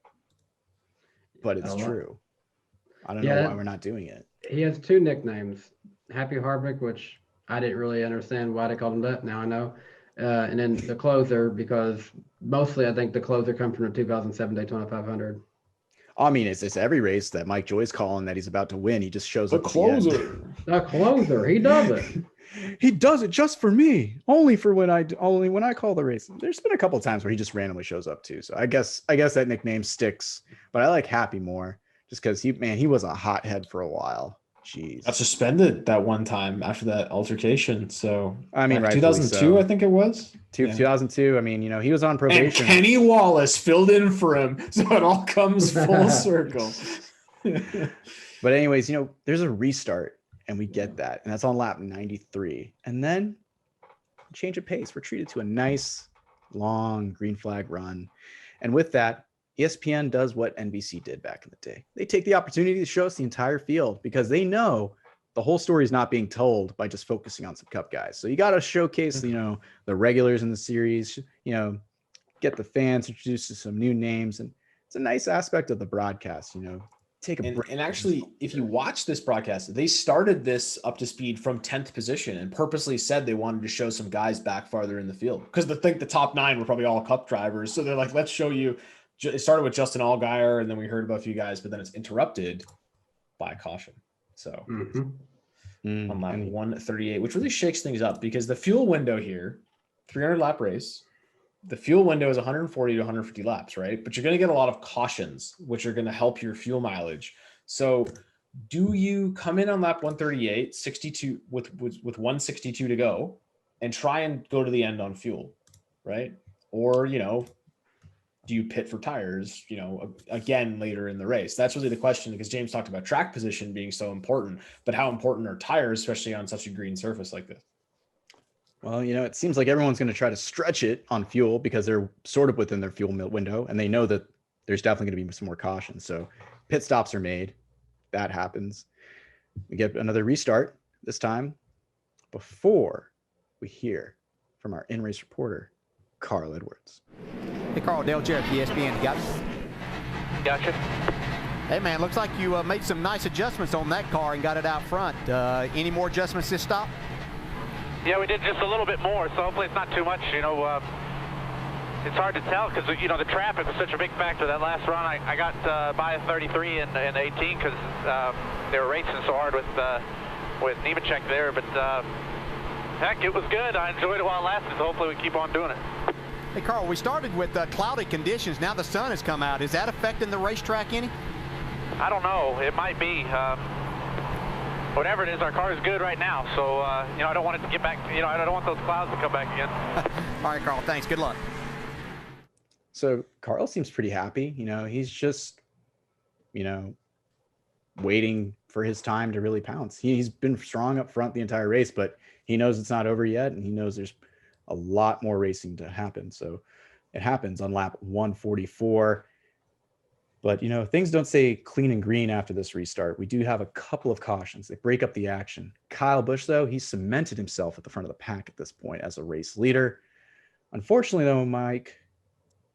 [SPEAKER 1] But it's true. I don't know why we're not doing it.
[SPEAKER 3] He has 2 nicknames, Happy Harvick, which I didn't really understand why they called him that. Now I know. And then the closer, because mostly I think the closer comes from the 2007 Daytona 500.
[SPEAKER 1] I mean, it's every race that Mike Joy's calling that he's about to win. He just shows up.
[SPEAKER 2] The closer.
[SPEAKER 3] The closer. He does it.
[SPEAKER 1] He does it just for me. Only when I call the race. There's been a couple of times where he just randomly shows up too. So I guess that nickname sticks. But I like Happy more just because he was a hothead for a while. Jeez.
[SPEAKER 2] Got suspended that one time after that altercation. So
[SPEAKER 1] I mean,
[SPEAKER 2] 2002,
[SPEAKER 1] so.
[SPEAKER 2] I think it was.
[SPEAKER 1] 2002. I mean, he was on probation.
[SPEAKER 2] And Kenny Wallace filled in for him, so it all comes full circle.
[SPEAKER 1] But anyways, there's a restart, and we get that, and that's on lap 93, and then change of pace. We're treated to a nice, long green flag run, and with that, ESPN does what NBC did back in the day. They take the opportunity to show us the entire field because they know the whole story is not being told by just focusing on some cup guys. So you got to showcase, the regulars in the series, get the fans introduced to some new names. And it's a nice aspect of the broadcast, take a break.
[SPEAKER 2] And actually, if you watch this broadcast, they started this up to speed from 10th position and purposely said they wanted to show some guys back farther in the field because they think the top 9 were probably all cup drivers. So they're like, let's show you. It started with Justin Allgaier, and then we heard about a few guys, but then it's interrupted by caution. So on lap 138, which really shakes things up because the fuel window here, 300 lap race, the fuel window is 140 to 150 laps, right? But you're going to get a lot of cautions, which are going to help your fuel mileage. So do you come in on lap 138, 62 with 162 to go and try and go to the end on fuel, right? Or, do you pit for tires, again later in the race? That's really the question because James talked about track position being so important, but how important are tires, especially on such a green surface like this?
[SPEAKER 1] Well, it seems like everyone's going to try to stretch it on fuel because they're sort of within their fuel window and they know that there's definitely going to be some more caution. So pit stops are made. That happens. We get another restart this time before we hear from our in-race reporter, Carl Edwards.
[SPEAKER 5] Hey, Carl, Dale Jarrett, ESPN. You got it?
[SPEAKER 4] Gotcha.
[SPEAKER 5] Hey, man, looks like you made some nice adjustments on that car and got it out front. Any more adjustments this stop?
[SPEAKER 6] Yeah, we did just a little bit more, so hopefully it's not too much. You know, it's hard to tell because, you know, the traffic was such a big factor. That last run, I got by a 33 in 18 because they were racing so hard with Nemechek there. But, heck, it was good. I enjoyed it while it lasted, so hopefully we keep on doing it.
[SPEAKER 5] Hey, Carl, we started with cloudy conditions. Now the sun has come out. Is that affecting the racetrack any?
[SPEAKER 6] I don't know. It might be. Whatever it is, our car is good right now. So, you know, I don't want it to get back. You know, I don't want those clouds to come back again.
[SPEAKER 5] All right, Carl, thanks. Good luck.
[SPEAKER 1] So Carl seems pretty happy. You know, he's just, you know, waiting for his time to really pounce. He's been strong up front the entire race, but he knows it's not over yet. And he knows there's a lot more racing to happen. So it happens on lap 144. But, you know, things don't stay clean and green after this restart. We do have a couple of cautions. They break up the action. Kyle Busch, though, he cemented himself at the front of the pack at this point as a race leader. Unfortunately, though, Mike,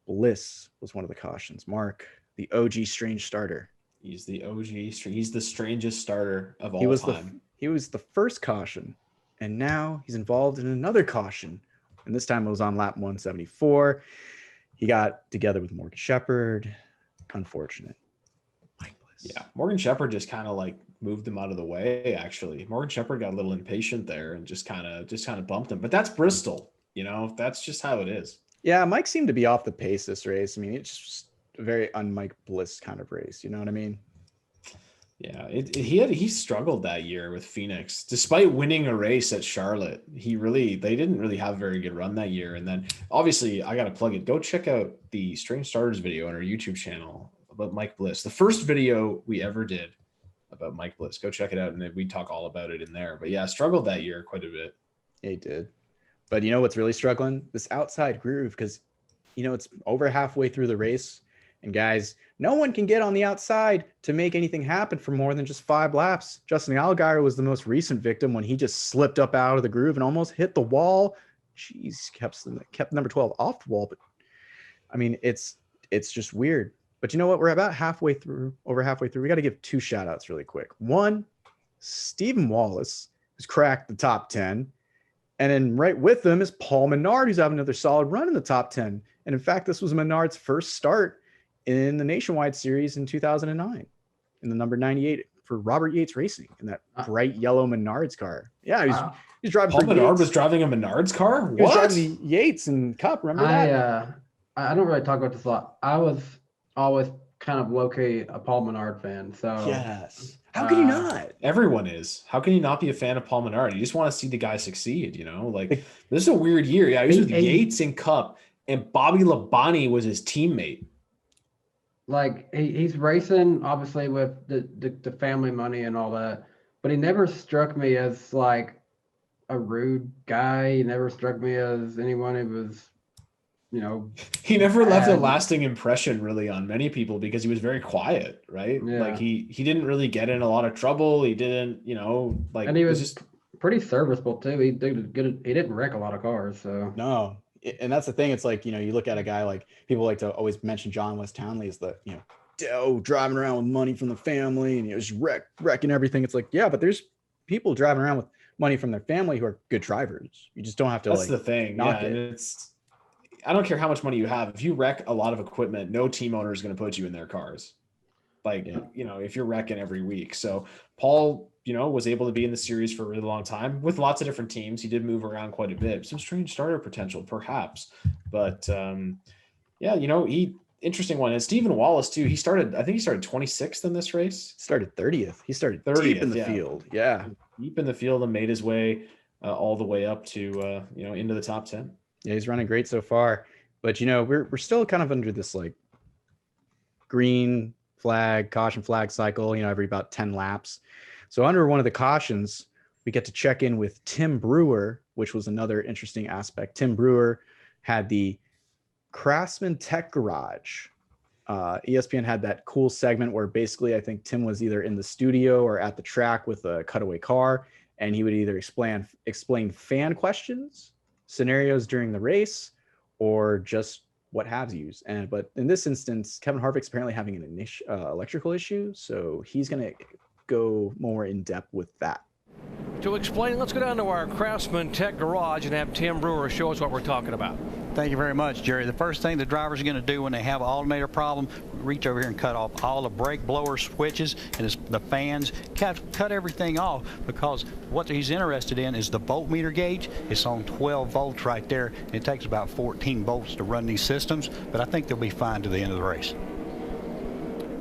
[SPEAKER 1] Bliss was one of the cautions. Mark, the OG strange starter.
[SPEAKER 2] He's the OG. He's the strangest starter of all time.
[SPEAKER 1] He was the first caution, and now he's involved in another caution. And this time it was on lap 174. He got together with Morgan Shepherd. Unfortunate.
[SPEAKER 2] Yeah, Morgan Shepherd just kind of like moved him out of the way. Actually, Morgan Shepherd got a little impatient there and just kind of bumped him. But that's Bristol, you know. That's just how it is.
[SPEAKER 1] Yeah, Mike seemed to be off the pace this race. I mean, it's just a very un-Mike Bliss kind of race. You know what I mean?
[SPEAKER 2] Yeah, he struggled that year with Phoenix, despite winning a race at Charlotte. They didn't really have a very good run that year. And then obviously I got to plug it. Go check out the Strange Starters video on our YouTube channel about Mike Bliss. The first video we ever did about Mike Bliss. Go check it out. And we talk all about it in there, but yeah, struggled that year quite a bit.
[SPEAKER 1] Yeah, he did. But you know what's really struggling? This outside groove, because, you know, it's over halfway through the race. And guys, no one can get on the outside to make anything happen for more than just 5 laps. Justin Allgaier was the most recent victim when he just slipped up out of the groove and almost hit the wall. Jeez, kept number 12 off the wall. But I mean, it's just weird. But you know what? We're about over halfway through. We got to give 2 shout outs really quick. One, Stephen Wallace, who's cracked the top 10. And then right with them is Paul Menard, who's having another solid run in the top 10. And in fact, this was Menard's first start in the Nationwide Series in 2009, in the number 98 for Robert Yates Racing in that bright yellow Menards car. Yeah, he's driving.
[SPEAKER 2] Paul Menard was driving a Menards car. What?
[SPEAKER 1] He was driving the Yates and Cup. Remember that?
[SPEAKER 3] I don't really talk about this a lot. I was always kind of low-key a Paul Menard fan. So
[SPEAKER 1] yes. How can you not?
[SPEAKER 2] Everyone is. How can you not be a fan of Paul Menard? You just want to see the guy succeed, you know? Like, this is a weird year. Yeah, he was with Yates and Cup, and Bobby Labonte was his teammate.
[SPEAKER 3] Like he's racing obviously with the family money and all that, but he never struck me as like a rude guy. He never struck me as anyone who was, you know,
[SPEAKER 2] he never left a lasting impression really on many people because he was very quiet, right?
[SPEAKER 3] Yeah.
[SPEAKER 2] Like he didn't really get in a lot of trouble. He didn't, you know, like,
[SPEAKER 3] and he was just pretty serviceable too. He did good. He didn't wreck a lot of cars, so
[SPEAKER 1] no. And that's the thing. It's like, you know, you look at a guy like people like to always mention John West Townley as the, you know, driving around with money from the family and, you know, just wrecking everything. It's like, yeah, but there's people driving around with money from their family who are good drivers. You just don't have to.
[SPEAKER 2] That's the thing. Yeah, and I don't care how much money you have. If you wreck a lot of equipment, no team owner is going to put you in their cars. Like, you know, if you're wrecking every week. So Paul, you know, was able to be in the series for a really long time with lots of different teams. He did move around quite a bit. Some strange starter potential, perhaps. But yeah, you know, interesting one. And Stephen Wallace too. I think he started 26th in this race.
[SPEAKER 1] Started 30th. He started 30th, deep in the field. Yeah.
[SPEAKER 2] Deep in the field and made his way all the way up to, you know, into the top 10.
[SPEAKER 1] Yeah, he's running great so far. But, you know, we're still kind of under this like green flag, caution flag cycle, you know, every about 10 laps. So under one of the cautions, we get to check in with Tim Brewer, which was another interesting aspect. Tim Brewer had the Craftsman Tech Garage. ESPN had that cool segment where basically I think Tim was either in the studio or at the track with a cutaway car, and he would either explain fan questions, scenarios during the race, or just what have yous. But in this instance, Kevin Harvick's apparently having an electrical issue, so he's going to go more in depth with that.
[SPEAKER 7] To explain, let's go down to our Craftsman Tech Garage and have Tim Brewer show us what we're talking about.
[SPEAKER 8] Thank you very much, Jerry. The first thing the drivers are going to do when they have an alternator problem, reach over here and cut off all the brake blower switches and the fans. Cut everything off, because what he's interested in is the voltmeter gauge. It's on 12 volts right there. It takes about 14 volts to run these systems, but I think they'll be fine to the end of the race.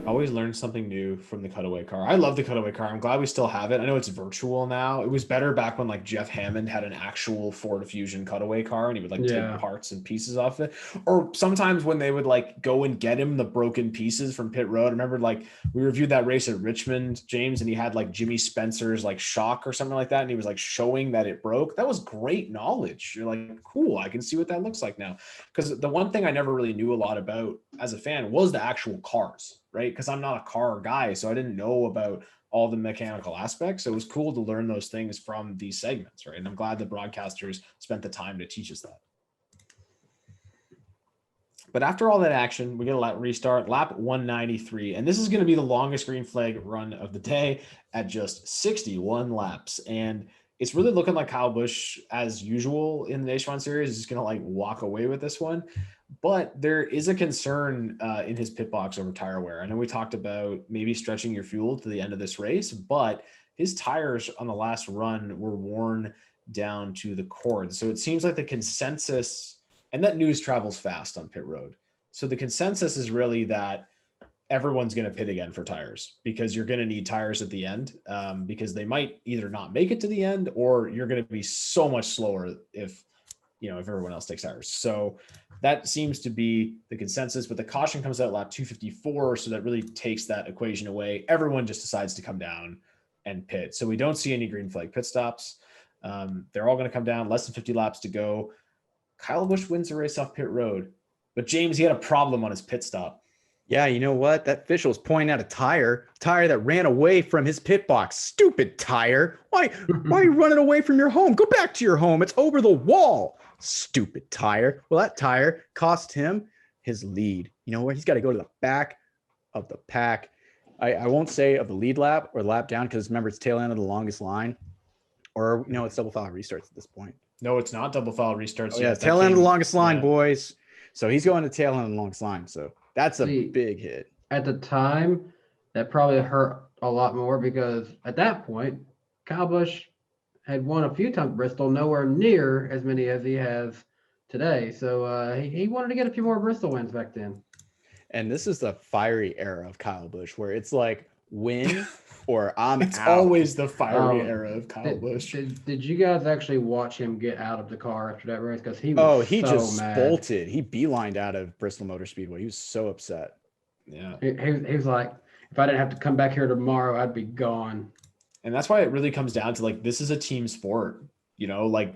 [SPEAKER 2] Always learn something new from the cutaway car. I love the cutaway car. I'm glad we still have it. I know it's virtual now. It was better back when like Jeff Hammond had an actual Ford Fusion cutaway car and he would like take parts and pieces off it. Or sometimes when they would like go and get him the broken pieces from pit road. I remember like we reviewed that race at Richmond, James, and he had like Jimmy Spencer's like shock or something like that. And he was like showing that it broke. That was great knowledge. You're like, cool, I can see what that looks like now. Because the one thing I never really knew a lot about as a fan was the actual cars. Right? Because I'm not a car guy, so I didn't know about all the mechanical aspects. So it was cool to learn those things from these segments, right? And I'm glad the broadcasters spent the time to teach us that. But after all that action, we get a restart, lap 193. And this is going to be the longest green flag run of the day at just 61 laps. And it's really looking like Kyle Busch, as usual in the Nationwide Series, is just going to like walk away with this one. But there is a concern in his pit box over tire wear. I know we talked about maybe stretching your fuel to the end of this race, but his tires on the last run were worn down to the cord. So it seems like the consensus, and that news travels fast on pit road. So the consensus is really that everyone's going to pit again for tires, because you're going to need tires at the end, because they might either not make it to the end, or you're going to be so much slower if everyone else takes tires. So that seems to be the consensus, but the caution comes out lap 254. So that really takes that equation away. Everyone just decides to come down and pit. So we don't see any green flag pit stops. They're all going to come down, less than 50 laps to go. Kyle Busch wins the race off pit road, but James, he had a problem on his pit stop.
[SPEAKER 1] Yeah, you know what? That official was pointing out a tire that ran away from his pit box. Stupid tire. Why are you running away from your home? Go back to your home. It's over the wall. Stupid tire. Well, that tire cost him his lead. You know what? He's got to go to the back of the pack. I won't say of the lead lap or lap down, because remember, it's tail end of the longest line. Or, it's double foul restarts at this point.
[SPEAKER 2] No, it's not double foul restarts.
[SPEAKER 1] Oh, yeah, tail end of the longest line, boys. So he's going to tail end of the longest line. So that's a big hit.
[SPEAKER 3] At the time, that probably hurt a lot more, because at that point, Kyle Busch had won a few times at Bristol, nowhere near as many as he has today. So he wanted to get a few more Bristol wins back then.
[SPEAKER 1] And this is the fiery era of Kyle Busch, where it's like win or I'm
[SPEAKER 2] it's
[SPEAKER 1] out.
[SPEAKER 2] Always the fiery era of Kyle Busch.
[SPEAKER 3] Did you guys actually watch him get out of the car after that race? Because he was
[SPEAKER 1] just
[SPEAKER 3] mad.
[SPEAKER 1] bolted. He beelined out of Bristol Motor Speedway. He was so upset.
[SPEAKER 2] Yeah.
[SPEAKER 3] He was like, if I didn't have to come back here tomorrow, I'd be gone.
[SPEAKER 2] And that's why it really comes down to like, this is a team sport, like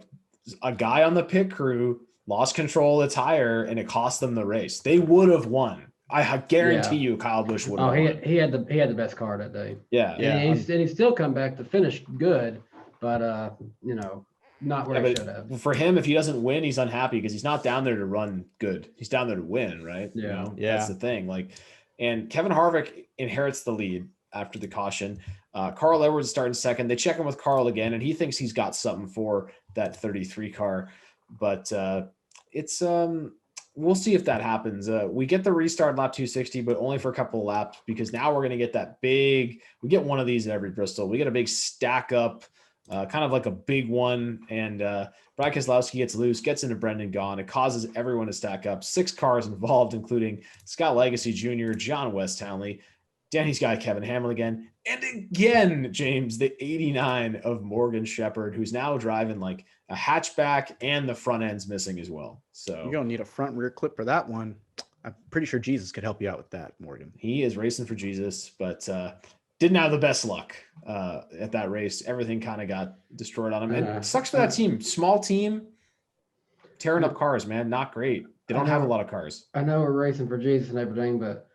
[SPEAKER 2] a guy on the pit crew lost control of the tire and it cost them the race. They would have won. I guarantee you Kyle Busch would have won.
[SPEAKER 3] He had the best car that day.
[SPEAKER 2] Yeah.
[SPEAKER 3] And he still come back to finish good, but not where he should have.
[SPEAKER 2] For him, if he doesn't win, he's unhappy, because he's not down there to run good. He's down there to win, right?
[SPEAKER 3] Yeah.
[SPEAKER 2] That's the thing. And Kevin Harvick inherits the lead after the caution. Carl Edwards starting second. They check in with Carl again, and he thinks he's got something for that 33 car. But it's we'll see if that happens. We get the restart lap 260, but only for a couple of laps, because now we're going to get we get one of these at every Bristol. We get a big stack up, kind of like a big one. And Brad Keselowski gets loose, gets into Brendan Gaughan. It causes everyone to stack up. 6 cars involved, including Scott Legacy Jr., John West Townley, Danny's guy, Kevin Hamlin again. And again, James, the 89 of Morgan Shepherd, who's now driving like a hatchback, and the front end's missing as well. So
[SPEAKER 1] you're going to need a front rear clip for that one. I'm pretty sure Jesus could help you out with that, Morgan.
[SPEAKER 2] He is racing for Jesus, but didn't have the best luck at that race. Everything kind of got destroyed on him. And it sucks for that team. Small team, tearing up cars, man. Not great. They don't have a lot of cars.
[SPEAKER 3] I know we're racing for Jesus and everything, but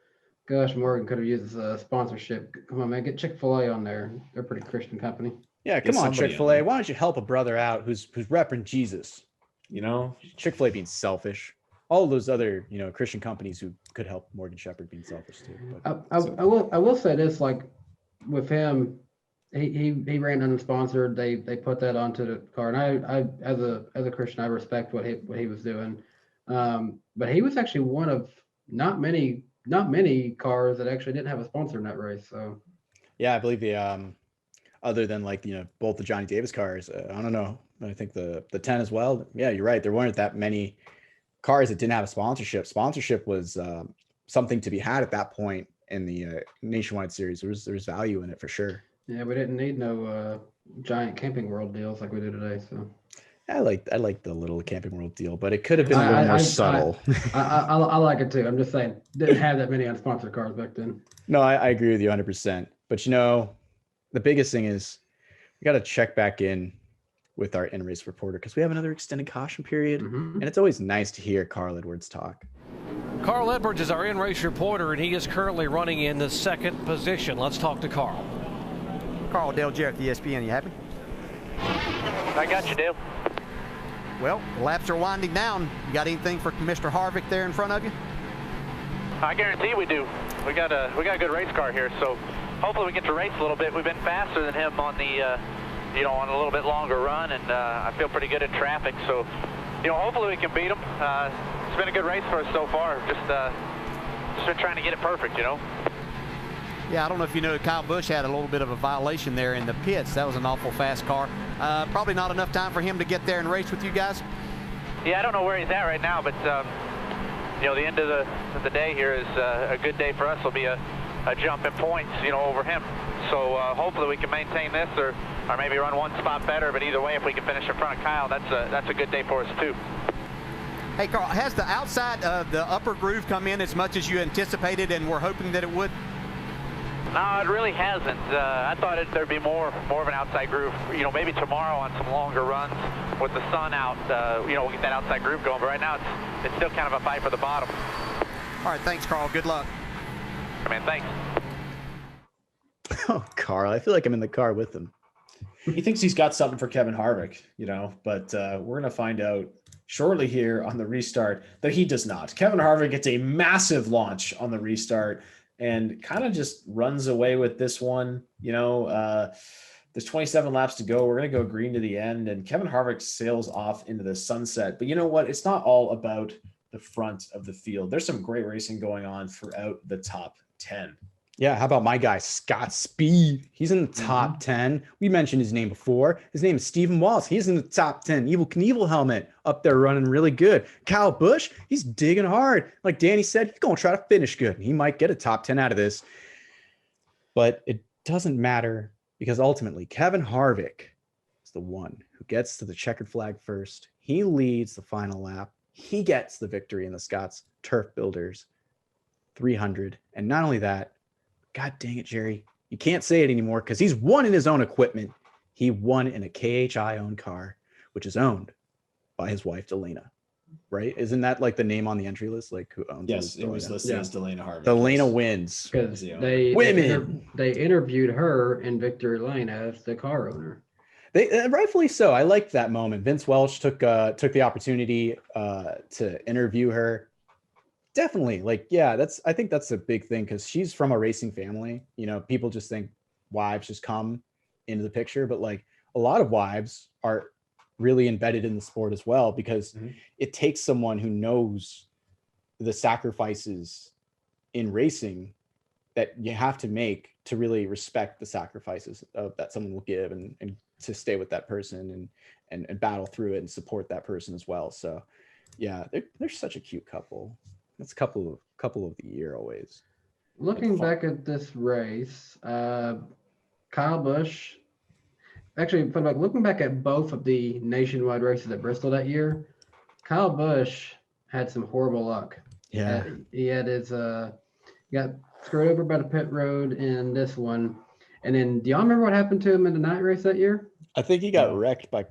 [SPEAKER 3] gosh, Morgan could have used a sponsorship. Come on, man, get Chick-fil-A on there. They're a pretty Christian company.
[SPEAKER 1] Yeah, come on, Chick-fil-A. Why don't you help a brother out who's repping Jesus?
[SPEAKER 2] You know,
[SPEAKER 1] Chick-fil-A being selfish. all those other, Christian companies who could help Morgan Shepherd being selfish too. But,
[SPEAKER 3] I will say this, like with him, he ran unsponsored. They put that onto the car, and I as a Christian, I respect what he was doing. But he was actually one of not many cars that actually didn't have a sponsor in that race. So
[SPEAKER 1] yeah, I believe the other than like both the Johnny Davis cars, I don't know. I think the 10 as well. Yeah, you're right. There weren't that many cars that didn't have a sponsorship. Sponsorship was something to be had at that point in the Nationwide Series. There's value in it for sure.
[SPEAKER 3] Yeah, we didn't need no giant Camping World deals like we do today. So
[SPEAKER 1] I like the little Camping World deal, but it could have been a little more subtle.
[SPEAKER 3] I like it too. I'm just saying, didn't have that many unsponsored cars back then.
[SPEAKER 1] No, I agree with you 100%. But the biggest thing is we got to check back in with our in-race reporter because we have another extended caution period, and it's always nice to hear Carl Edwards talk.
[SPEAKER 7] Carl Edwards is our in-race reporter, and he is currently running in the second position. Let's talk to Carl.
[SPEAKER 5] Carl, Dale Jarrett, ESPN. You happy?
[SPEAKER 6] I got you, Dale.
[SPEAKER 5] Well, the laps are winding down. You got anything for Mr. Harvick there in front of you?
[SPEAKER 6] I guarantee we do. We got a good race car here, so hopefully we get to race a little bit. We've been faster than him on the, on a little bit longer run, and I feel pretty good in traffic. So, hopefully we can beat him. It's been a good race for us so far. Just been trying to get it perfect,
[SPEAKER 5] Yeah, I don't know if you know, Kyle Busch had a little bit of a violation there in the pits. That was an awful fast car. Probably not enough time for him to get there and race with you guys.
[SPEAKER 6] Yeah, I don't know where he's at right now, but the end of the day here is a good day for us. It'll be a jump in points, over him. So hopefully we can maintain this, or maybe run one spot better. But either way, if we can finish in front of Kyle, that's a good day for us too.
[SPEAKER 5] Hey, Carl, has the outside of the upper groove come in as much as you anticipated and were hoping that it would?
[SPEAKER 6] No, it really hasn't. I thought there'd be more of an outside groove. Maybe tomorrow on some longer runs with the sun out. We'll get that outside groove going. But right now, it's still kind of a fight for the bottom.
[SPEAKER 5] All right, thanks, Carl. Good luck.
[SPEAKER 6] Man, thanks.
[SPEAKER 1] Oh, Carl, I feel like I'm in the car with him.
[SPEAKER 2] He thinks he's got something for Kevin Harvick, but we're going to find out shortly here on the restart that he does not. Kevin Harvick gets a massive launch on the restart and kind of just runs away with this one. There's 27 laps to go. We're going to go green to the end, and Kevin Harvick sails off into the sunset. But you know what? It's not all about the front of the field. There's some great racing going on throughout the top 10.
[SPEAKER 1] Yeah, how about my guy, Scott Speed? He's in the top 10. We mentioned his name before. His name is Stephen Wallace. He's in the top 10. Evil Knievel helmet up there running really good. Kyle Busch, he's digging hard. Like Danny said, he's going to try to finish good. He might get a top 10 out of this. But it doesn't matter because ultimately Kevin Harvick is the one who gets to the checkered flag first. He leads the final lap. He gets the victory in the Scott's Turf Builders 300. And not only that, God dang it, Jerry. You can't say it anymore because he's won in his own equipment. He won in a KHI-owned car, which is owned by his wife, Delana. Right? Isn't that like the name on the entry list? Like who owns it?
[SPEAKER 2] Yes, it was listed as Delana Harvick.
[SPEAKER 1] Delana wins.
[SPEAKER 3] Because they interviewed her in Victory Lane as the car owner.
[SPEAKER 1] They rightfully so. I liked that moment. Vince Welch took the opportunity to interview her. Definitely. I think that's a big thing because she's from a racing family. People just think wives just come into the picture, but like a lot of wives are really embedded in the sport as well because it takes someone who knows the sacrifices in racing that you have to make to really respect the sacrifices that someone will give and to stay with that person and battle through it and support that person as well. So yeah, they're such a cute couple. It's a couple of the year always.
[SPEAKER 3] Looking back at this race, Kyle Busch, actually, looking back at both of the nationwide races at Bristol that year, Kyle Busch had some horrible luck.
[SPEAKER 1] Yeah.
[SPEAKER 3] He had got screwed over by the pit road in this one. And then, do y'all remember what happened to him in the night race that year?
[SPEAKER 1] I think he got wrecked by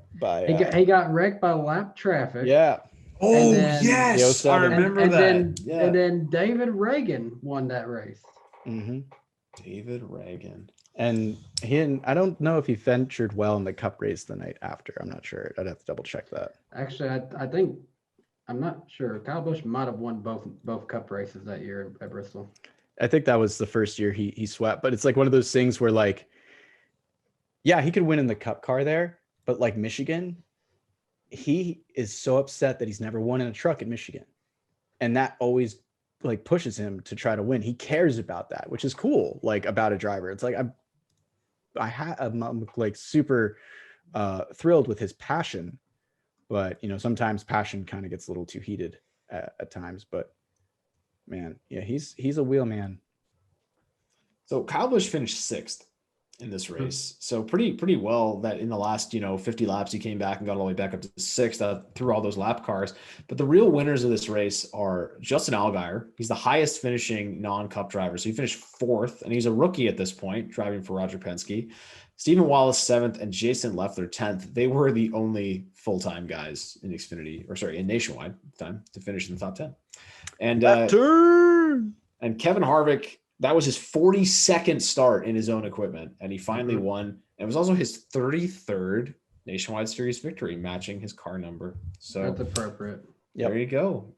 [SPEAKER 3] he got wrecked by lap traffic.
[SPEAKER 1] Yeah.
[SPEAKER 2] Oh,
[SPEAKER 3] then,
[SPEAKER 2] yes. I remember that.
[SPEAKER 3] And then David Reagan won that race.
[SPEAKER 1] Mm-hmm.
[SPEAKER 2] David Reagan.
[SPEAKER 1] And I don't know if he ventured well in the Cup race the night after. I'm not sure. I'd have to double check that.
[SPEAKER 3] Actually, I think I'm not sure. Kyle Busch might have won both Cup races that year at Bristol.
[SPEAKER 1] I think that was the first year he swept, but it's like one of those things where like, yeah, he could win in the Cup car there, but like Michigan, he is so upset that he's never won in a truck at Michigan, and that always like pushes him to try to win. He cares about that, which is cool. Like about a driver, it's like I'm like super thrilled with his passion, but you know, sometimes passion kind of gets a little too heated at times. But man, yeah, he's a wheel man.
[SPEAKER 2] So Kyle Busch finished 6th in this race. So pretty well that in the last, 50 laps, he came back and got all the way back up to 6th through all those lap cars. But the real winners of this race are Justin Allgaier. He's the highest finishing non-Cup driver. So he finished 4th, and he's a rookie at this point, driving for Roger Penske. Stephen Wallace 7th and Jason Leffler 10th. They were the only full-time guys in in Nationwide time to finish in the top 10. And Kevin Harvick, that was his 42nd start in his own equipment, and he finally won. It was also his 33rd Nationwide Series victory, matching his car number. So
[SPEAKER 3] that's appropriate.
[SPEAKER 2] There you go.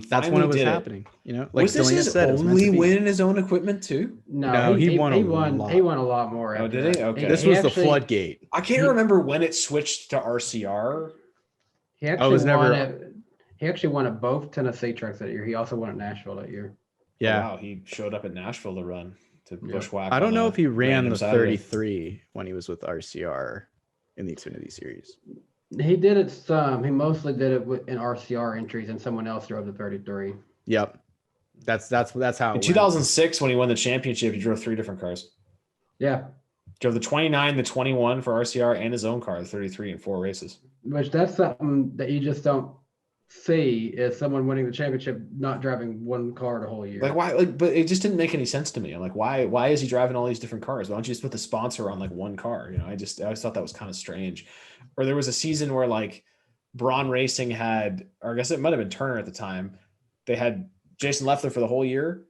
[SPEAKER 1] That's when it was happening. Like
[SPEAKER 2] was this his only win in his own equipment too?
[SPEAKER 3] No, he won a lot more.
[SPEAKER 2] Oh, did he? Okay.
[SPEAKER 1] This was the floodgate.
[SPEAKER 2] I can't remember when it switched to RCR.
[SPEAKER 3] He actually won at both Tennessee tracks that year. He also won at Nashville that year.
[SPEAKER 1] Yeah.
[SPEAKER 2] Oh, wow, he showed up at Nashville to run to bushwhack.
[SPEAKER 1] I don't know if he ran the 33 when he was with RCR in the Xfinity Series.
[SPEAKER 3] He did it some. He mostly did it in RCR entries, and someone else drove the 33.
[SPEAKER 1] Yep. That's how.
[SPEAKER 2] In 2006, when he won the championship, he drove 3 different cars.
[SPEAKER 3] Yeah.
[SPEAKER 2] Drove the 29, the 21 for RCR, and his own car, the 33, in 4 races.
[SPEAKER 3] Which that's something that you just don't see, is someone winning the championship not driving one car the whole year.
[SPEAKER 2] Like why? But it just didn't make any sense to me. I'm like, why is he driving all these different cars? Why don't you just put the sponsor on like one car? I always thought that was kind of strange. Or there was a season where like Braun Racing had, or I guess it might have been Turner at the time. They had Jason Leffler for the whole year,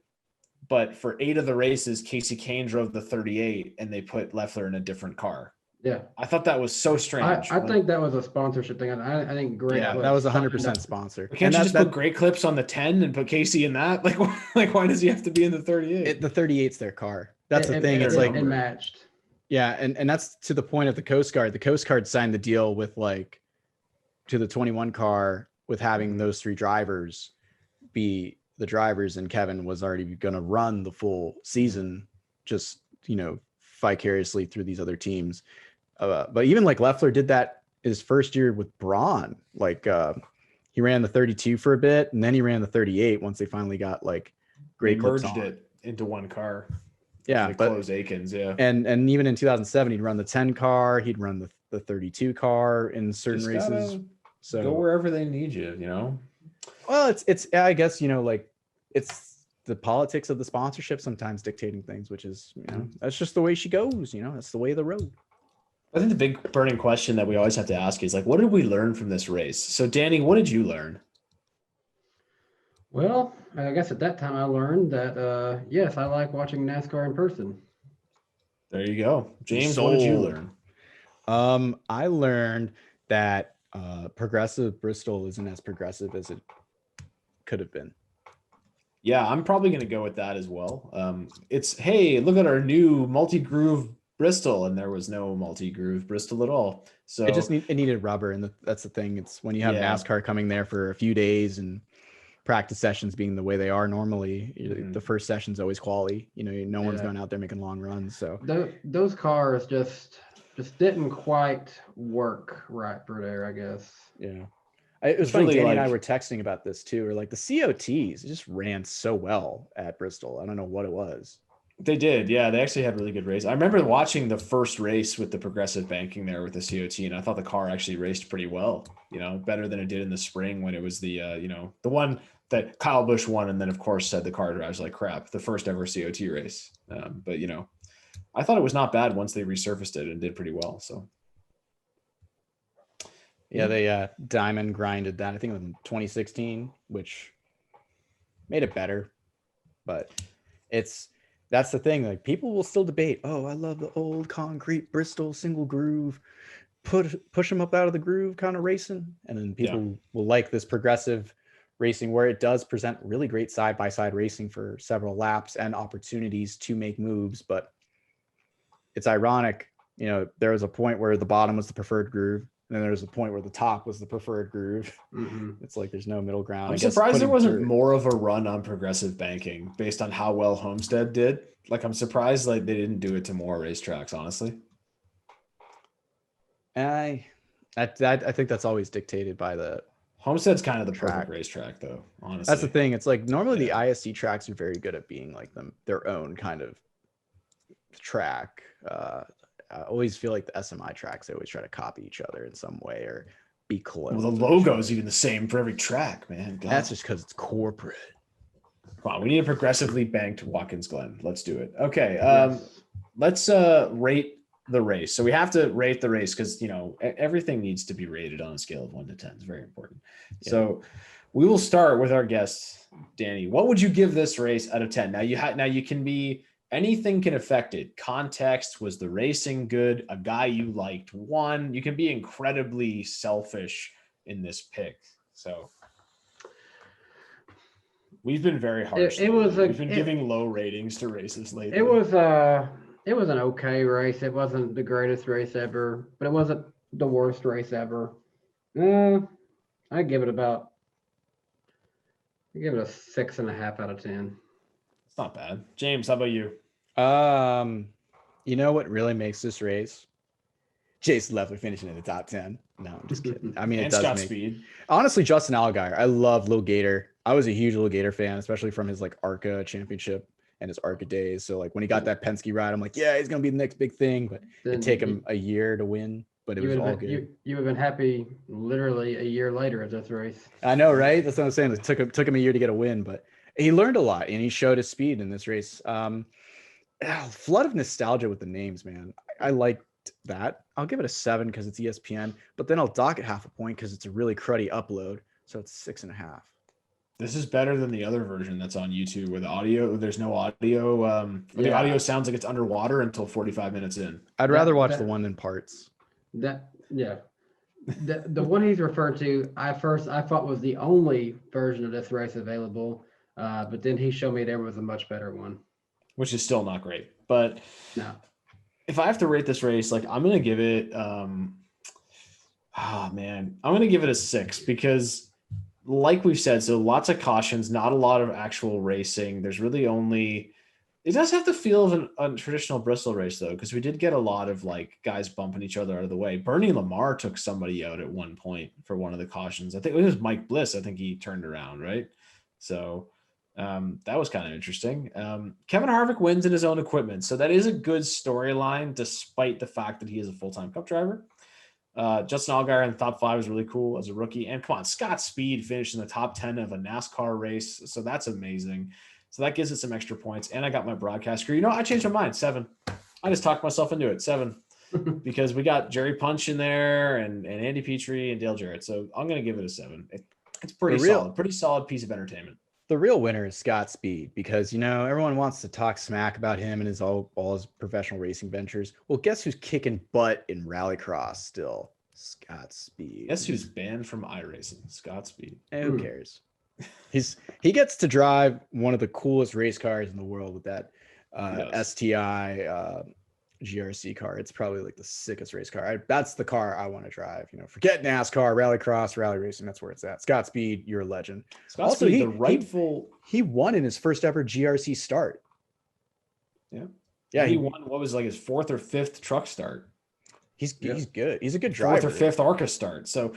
[SPEAKER 2] but for 8 of the races, Casey Kane drove the 38, and they put Leffler in a different car.
[SPEAKER 3] Yeah,
[SPEAKER 2] I thought that was so strange.
[SPEAKER 3] I think that was a sponsorship thing. I think great.
[SPEAKER 1] Yeah, that was 100% sponsor.
[SPEAKER 2] Can't you just put Great Clips on the 10 and put Casey in that? Like why does he have to be in the 38?
[SPEAKER 1] The 38's their car. That's the thing. It's like
[SPEAKER 3] it matched.
[SPEAKER 1] Yeah, and that's to the point of the Coast Guard. The Coast Guard signed the deal with to the 21 car with having those 3 drivers be the drivers, and Kevin was already going to run the full season, just vicariously through these other teams. But even like Leffler did that his first year with Braun. He ran the 32 for a bit, and then he ran the 38 once they finally got great clips on.
[SPEAKER 2] Merged it into one car.
[SPEAKER 1] Yeah, but
[SPEAKER 2] close Aikens, yeah.
[SPEAKER 1] And even in 2007, he'd run the 10 car, he'd run the 32 car in certain races. So
[SPEAKER 2] go wherever they need you,
[SPEAKER 1] Well, it's I guess it's the politics of the sponsorship sometimes dictating things, which is that's just the way she goes. That's the way of the road.
[SPEAKER 2] I think the big burning question that we always have to ask is what did we learn from this race? So Danny, what did you learn?
[SPEAKER 3] Well, I guess at that time I learned that yes, I like watching NASCAR in person.
[SPEAKER 2] There you go. James, what did you learn?
[SPEAKER 1] I learned that progressive Bristol isn't as progressive as it could have been.
[SPEAKER 2] Yeah, I'm probably going to go with that as well. It's, hey, look at our new multi-groove Bristol, and there was no multi-groove Bristol at all. So
[SPEAKER 1] it needed rubber, and that's the thing. It's when you have NASCAR coming there for a few days and practice sessions being the way they are normally, the first session's always quality. No one's going out there making long runs. So
[SPEAKER 3] those cars just didn't quite work right for there, I guess.
[SPEAKER 1] Yeah. It was funny. Really Danny and I were texting about this too. Or the COTs just ran so well at Bristol. I don't know what it was.
[SPEAKER 2] They did. Yeah. They actually had really good race. I remember watching the first race with the progressive banking there with the COT, and I thought the car actually raced pretty well, better than it did in the spring when it was the one that Kyle Busch won. And then of course said the car drives like crap, the first ever COT race. But I thought it was not bad once they resurfaced it and did pretty well. So.
[SPEAKER 1] Yeah, they diamond grinded that. I think it was in 2016, which made it better. But that's the thing. People will still debate. Oh, I love the old concrete Bristol single groove push them up out of the groove kind of racing, and then people will like this progressive racing where it does present really great side-by-side racing for several laps and opportunities to make moves. But it's ironic, there was a point where the bottom was the preferred groove, and then there was a point where the top was the preferred groove. It's like there's no middle ground.
[SPEAKER 2] I'm surprised there wasn't more of a run on progressive banking based on how well Homestead did. Like, I'm surprised they didn't do it to more racetracks, honestly.
[SPEAKER 1] I think that's always dictated by the
[SPEAKER 2] Homestead's kind of the perfect racetrack, though, honestly.
[SPEAKER 1] That's the thing. It's like normally the ISC tracks are very good at being like their own kind of track. I always feel like the SMI tracks, they always try to copy each other in some way or be close.
[SPEAKER 2] Well, the logo is even the same for every track, man. God.
[SPEAKER 1] That's just because it's corporate.
[SPEAKER 2] Come on, we need a progressively banked Watkins Glen. Let's do it. Okay, let's rate the race. So we have to rate the race because everything needs to be rated on a scale of 1 to 10. It's very important. Yeah. So we will start with our guest, Danny. What would you give this race out of 10? Now you can be anything can affect it. Context, was the racing good? A guy you liked won. You can be incredibly selfish in this pick. So we've been very harsh. We've been giving low ratings to races lately.
[SPEAKER 3] It was an okay race. It wasn't the greatest race ever, but it wasn't the worst race ever. I give it a 6.5 out of 10.
[SPEAKER 2] It's not bad. James, how about you?
[SPEAKER 1] You know what really makes this race? Jason Leffler finishing in the top 10. No, I'm just kidding. I mean, it does
[SPEAKER 2] Scott Speed.
[SPEAKER 1] Honestly, Justin Allgaier. I love Lil Gator. I was a huge Lil Gator fan, especially from his ARCA championship and his ARCA days. So when he got that Penske ride, I'm like, yeah, he's gonna be the next big thing. But it'd take him a year to win. But it was all good.
[SPEAKER 3] You would have been happy literally a year later at this race.
[SPEAKER 1] I know, right? That's what I'm saying. It took him a year to get a win, but he learned a lot and he showed his speed in this race. Flood of nostalgia with the names, man. I liked that. I'll give it a 7 because it's ESPN, but then I'll dock it half a point because it's a really cruddy upload. So it's 6.5.
[SPEAKER 2] This is better than the other version that's on YouTube where there's no audio. The audio sounds like it's underwater until 45 minutes in.
[SPEAKER 1] I'd rather watch the one in parts.
[SPEAKER 3] The one he's referred to, I thought was the only version of this race available, but then he showed me there was a much better one,
[SPEAKER 2] which is still not great. But
[SPEAKER 3] no,
[SPEAKER 2] if I have to rate this race, I'm gonna give it I'm gonna give it a 6 because, like we've said, so lots of cautions, not a lot of actual racing. There's really only. It does have the feel of a traditional Bristol race, though, because we did get a lot of guys bumping each other out of the way. Bernie Lamar took somebody out at one point for one of the cautions. I think it was Mike Bliss. I think he turned around, right? So that was kind of interesting. Kevin Harvick wins in his own equipment. So that is a good storyline, despite the fact that he is a full-time Cup driver. Justin Allgaier in the top 5 is really cool as a rookie. And come on, Scott Speed finished in the top 10 of a NASCAR race. So that's amazing. So that gives it some extra points. And I got my broadcast crew. I changed my mind. 7. I just talked myself into it. 7. Because we got Jerry Punch in there and Andy Petrie and Dale Jarrett. So I'm going to give it a 7. It's pretty solid piece of entertainment.
[SPEAKER 1] The real winner is Scott Speed because, everyone wants to talk smack about him and his all his professional racing ventures. Well, guess who's kicking butt in rallycross still? Scott Speed.
[SPEAKER 2] Guess who's banned from iRacing? Scott Speed.
[SPEAKER 1] Hey, who cares? He gets to drive one of the coolest race cars in the world with that STI GRC car. It's probably the sickest race car. That's the car I want to drive. Forget NASCAR, rallycross, rally racing. That's where it's at. Scott Speed, you're a legend.
[SPEAKER 2] Scott Speed, the rightful.
[SPEAKER 1] He won in his first ever GRC start.
[SPEAKER 2] Yeah. He won what was his 4th or 5th truck start.
[SPEAKER 1] He's good. He's a good driver.
[SPEAKER 2] 4th or 5th ARCA start. So,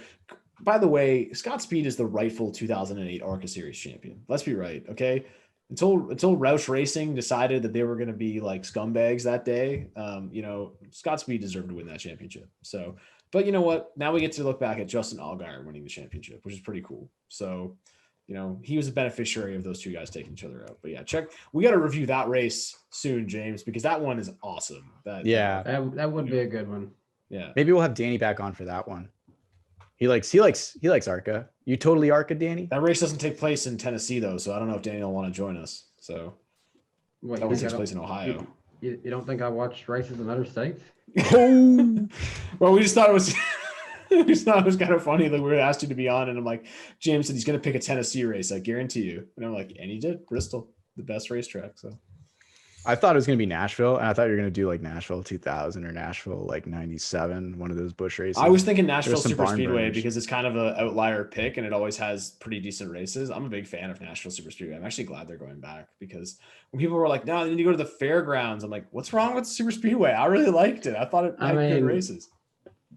[SPEAKER 2] by the way, Scott Speed is the rightful 2008 ARCA Series champion. Let's be right, okay? Until Roush Racing decided that they were going to be scumbags that day, Scott Speed deserved to win that championship. So, but you know what? Now we get to look back at Justin Allgaier winning the championship, which is pretty cool. So, he was a beneficiary of those two guys taking each other out. But yeah, we got to review that race soon, James, because that one is awesome.
[SPEAKER 3] That would be a good one.
[SPEAKER 2] Yeah.
[SPEAKER 1] Maybe we'll have Danny back on for that one. He likes ARCA. You totally ARCA, Danny?
[SPEAKER 2] That race doesn't take place in Tennessee though, so I don't know if Danny will want to join us. So that one takes place in Ohio.
[SPEAKER 3] You don't think I watch races in other states?
[SPEAKER 1] Oh,
[SPEAKER 2] Well, we just thought it was we just thought it was kind of funny that we asked you to be on, and I'm like, James said he's gonna pick a Tennessee race, I guarantee you. And I'm like, and he did. Bristol, the best racetrack. So
[SPEAKER 1] I thought it was gonna be Nashville, and I thought you were gonna do like Nashville 2000 or Nashville like 97, one of those bush races.
[SPEAKER 2] I was thinking
[SPEAKER 1] There
[SPEAKER 2] Nashville
[SPEAKER 1] was some
[SPEAKER 2] Super
[SPEAKER 1] barn
[SPEAKER 2] Speedway
[SPEAKER 1] burners.
[SPEAKER 2] because it's kind of an outlier pick and it always has pretty decent races. I'm a big fan of Nashville Super Speedway. I'm actually glad they're going back because when people were like, no, they need to go to the fairgrounds, I'm like, what's wrong with Super Speedway? I really liked it. I thought it had good races.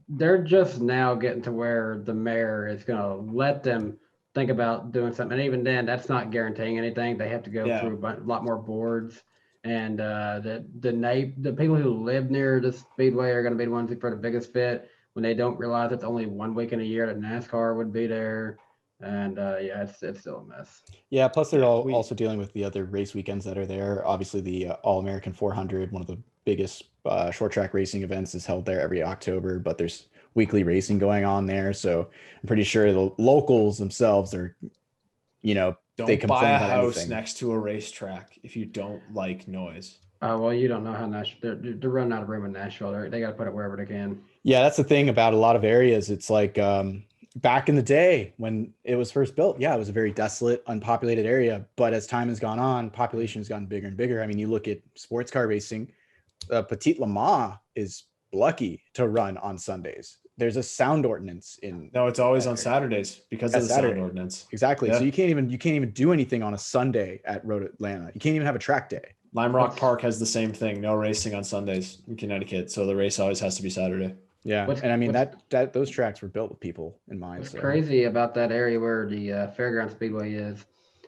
[SPEAKER 3] They're just now getting to where the mayor is going to let them think about doing something. And even then, that's not guaranteeing anything. They have to go through a lot more boards. And the people who live near the speedway are going to be the ones who for the biggest fit when they don't realize it's only 1 week in a year that NASCAR would be there. And it's still a mess.
[SPEAKER 1] Yeah, plus they're also dealing with the other race weekends that are there. Obviously, the All-American 400, one of the biggest short track racing events, is held there every October, but there's weekly racing going on there. So I'm pretty sure the locals themselves are,
[SPEAKER 2] Don't
[SPEAKER 1] they
[SPEAKER 2] buy
[SPEAKER 1] complain
[SPEAKER 2] a
[SPEAKER 1] about
[SPEAKER 2] house
[SPEAKER 1] anything.
[SPEAKER 2] next to a racetrack if you don't like noise.
[SPEAKER 3] Well, you don't know how Nashville, they're running out of room in Nashville. They got to put it wherever they can.
[SPEAKER 1] Yeah, that's the thing about a lot of areas. It's like back in the day when it was first built, yeah, it was a very desolate, unpopulated area. But as time has gone on, population has gotten bigger and bigger. I mean, you look at sports car racing, Petit Le Mans is lucky to run on Sundays. There's a sound ordinance in.
[SPEAKER 2] No, it's always on Saturdays because of the sound ordinance.
[SPEAKER 1] Exactly.
[SPEAKER 2] Yeah.
[SPEAKER 1] So you can't even do anything on a Sunday at Road Atlanta. You can't even have a track day.
[SPEAKER 2] Lime Rock Park has the same thing. No racing on Sundays in Connecticut. So the race always has to be Saturday.
[SPEAKER 1] Yeah. And I mean, that those tracks were built with people in mind.
[SPEAKER 3] What's crazy about that area where the Fairground Speedway is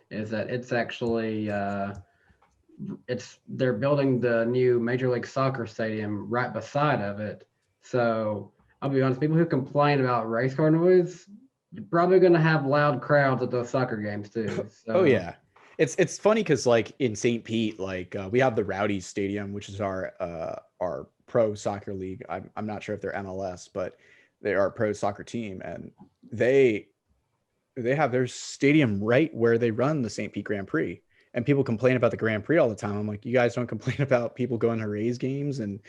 [SPEAKER 3] that it's actually they're building the new Major League Soccer stadium right beside of it. So I'll be honest, people who complain about race car noise, you're probably going to have loud crowds at those soccer games too. So.
[SPEAKER 1] Oh yeah. It's funny because like in St. Pete, like we have the Rowdies Stadium, which is our pro soccer league. I'm not sure if they're MLS, but they are a pro soccer team, and they have their stadium right where they run the St. Pete Grand Prix. And people complain about the Grand Prix all the time. I'm like, you guys don't complain about people going to Rays games and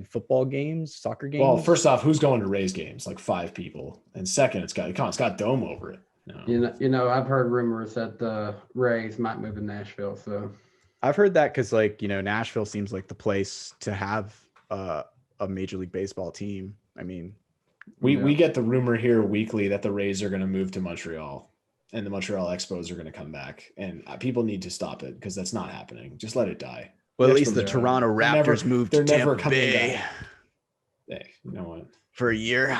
[SPEAKER 1] football games, soccer games?
[SPEAKER 2] Well, first off, who's going to Rays games? Like 5 people. And second, it's got dome over it.
[SPEAKER 3] No. I've heard rumors that the Rays might move to Nashville. So
[SPEAKER 1] I've heard that because Nashville seems like the place to have a Major League Baseball team. I mean,
[SPEAKER 2] we get the rumor here weekly that the Rays are going to move to Montreal. And the Montreal Expos are going to come back, and people need to stop it because that's not happening. Just let it die.
[SPEAKER 1] Well, at least the Toronto Raptors moved to Tampa Bay.
[SPEAKER 2] Hey, you know what?
[SPEAKER 1] For a year.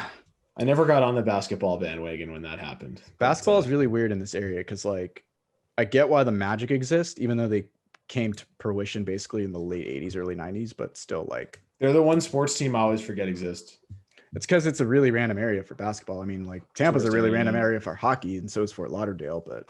[SPEAKER 2] I never got on the basketball bandwagon when that happened.
[SPEAKER 1] Basketball is really weird in this area because, I get why the Magic exist, even though they came to fruition basically in the late 80s, early 90s, but still,
[SPEAKER 2] they're the one sports team I always forget exists.
[SPEAKER 1] It's because it's a really random area for basketball. I mean, Tampa's a really random area for hockey, and so is Fort Lauderdale, but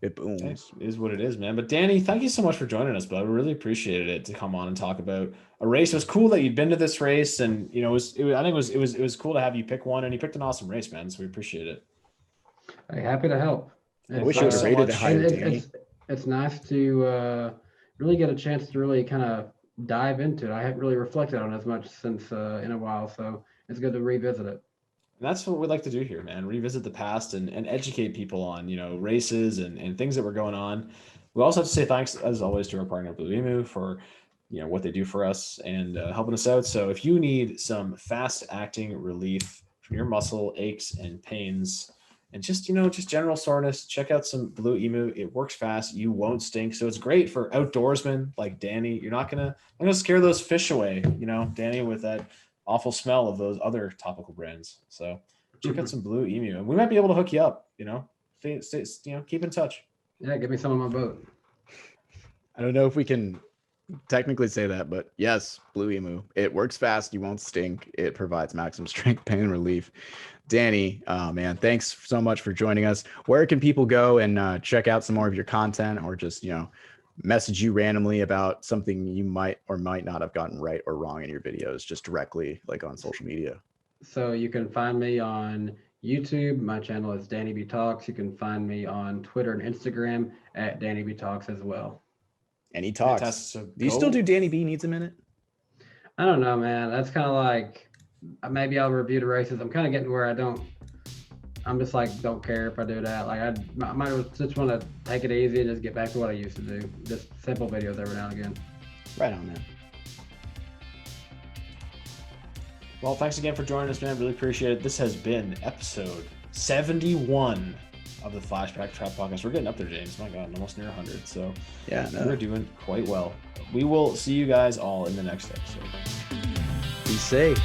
[SPEAKER 1] it booms.
[SPEAKER 2] It is what it is, man. But Danny, thank you so much for joining us, bud. We really appreciated it to come on and talk about a race. It was cool that you'd been to this race, and I think it was cool to have you pick one, and you picked an awesome race, man. So we appreciate it.
[SPEAKER 3] Hey, happy to help.
[SPEAKER 1] I wish I was rated it higher, Danny.
[SPEAKER 3] It's nice to really get a chance to really kind of dive into it. I haven't really reflected on it as much since in a while, so it's good to revisit it.
[SPEAKER 2] And that's what we like to do here, man. Revisit the past and educate people on, races and things that were going on. We also have to say thanks, as always, to our partner, Blue Emu, for, what they do for us and helping us out. So if you need some fast-acting relief from your muscle aches and pains and just general soreness, check out some Blue Emu. It works fast. You won't stink. So it's great for outdoorsmen like Danny. You're not going to scare those fish away, Danny, with that awful smell of those other topical brands. So check out some Blue Emu, and we might be able to hook you up. Keep in touch.
[SPEAKER 3] Yeah, get me some on my boat.
[SPEAKER 1] I don't know if we can technically say that, but yes, Blue Emu. It works fast. You won't stink. It provides maximum strength, pain relief. Danny, man, thanks so much for joining us. Where can people go and check out some more of your content, or just message you randomly about something you might or might not have gotten right or wrong in your videos, just directly on social media?
[SPEAKER 3] So you can find me on YouTube. My channel is Danny B Talks. You can find me on Twitter and Instagram at Danny B Talks as well.
[SPEAKER 1] And he talks.
[SPEAKER 2] Fantastic. So
[SPEAKER 1] do you still do Danny B Needs a Minute?
[SPEAKER 3] I don't know, man. That's kind of like maybe I'll review the races. I'm kind of getting where I'm just like, don't care if I do that. Like I might just want to take it easy and just get back to what I used to do. Just simple videos every now and again.
[SPEAKER 1] Right on, man.
[SPEAKER 2] Well, thanks again for joining us, man. Really appreciate it. This has been episode 71 of the Flashback Trap Podcast. We're getting up there, James. My God, almost near 100. So
[SPEAKER 1] yeah,
[SPEAKER 2] we're doing quite well. We will see you guys all in the next episode.
[SPEAKER 1] Be safe.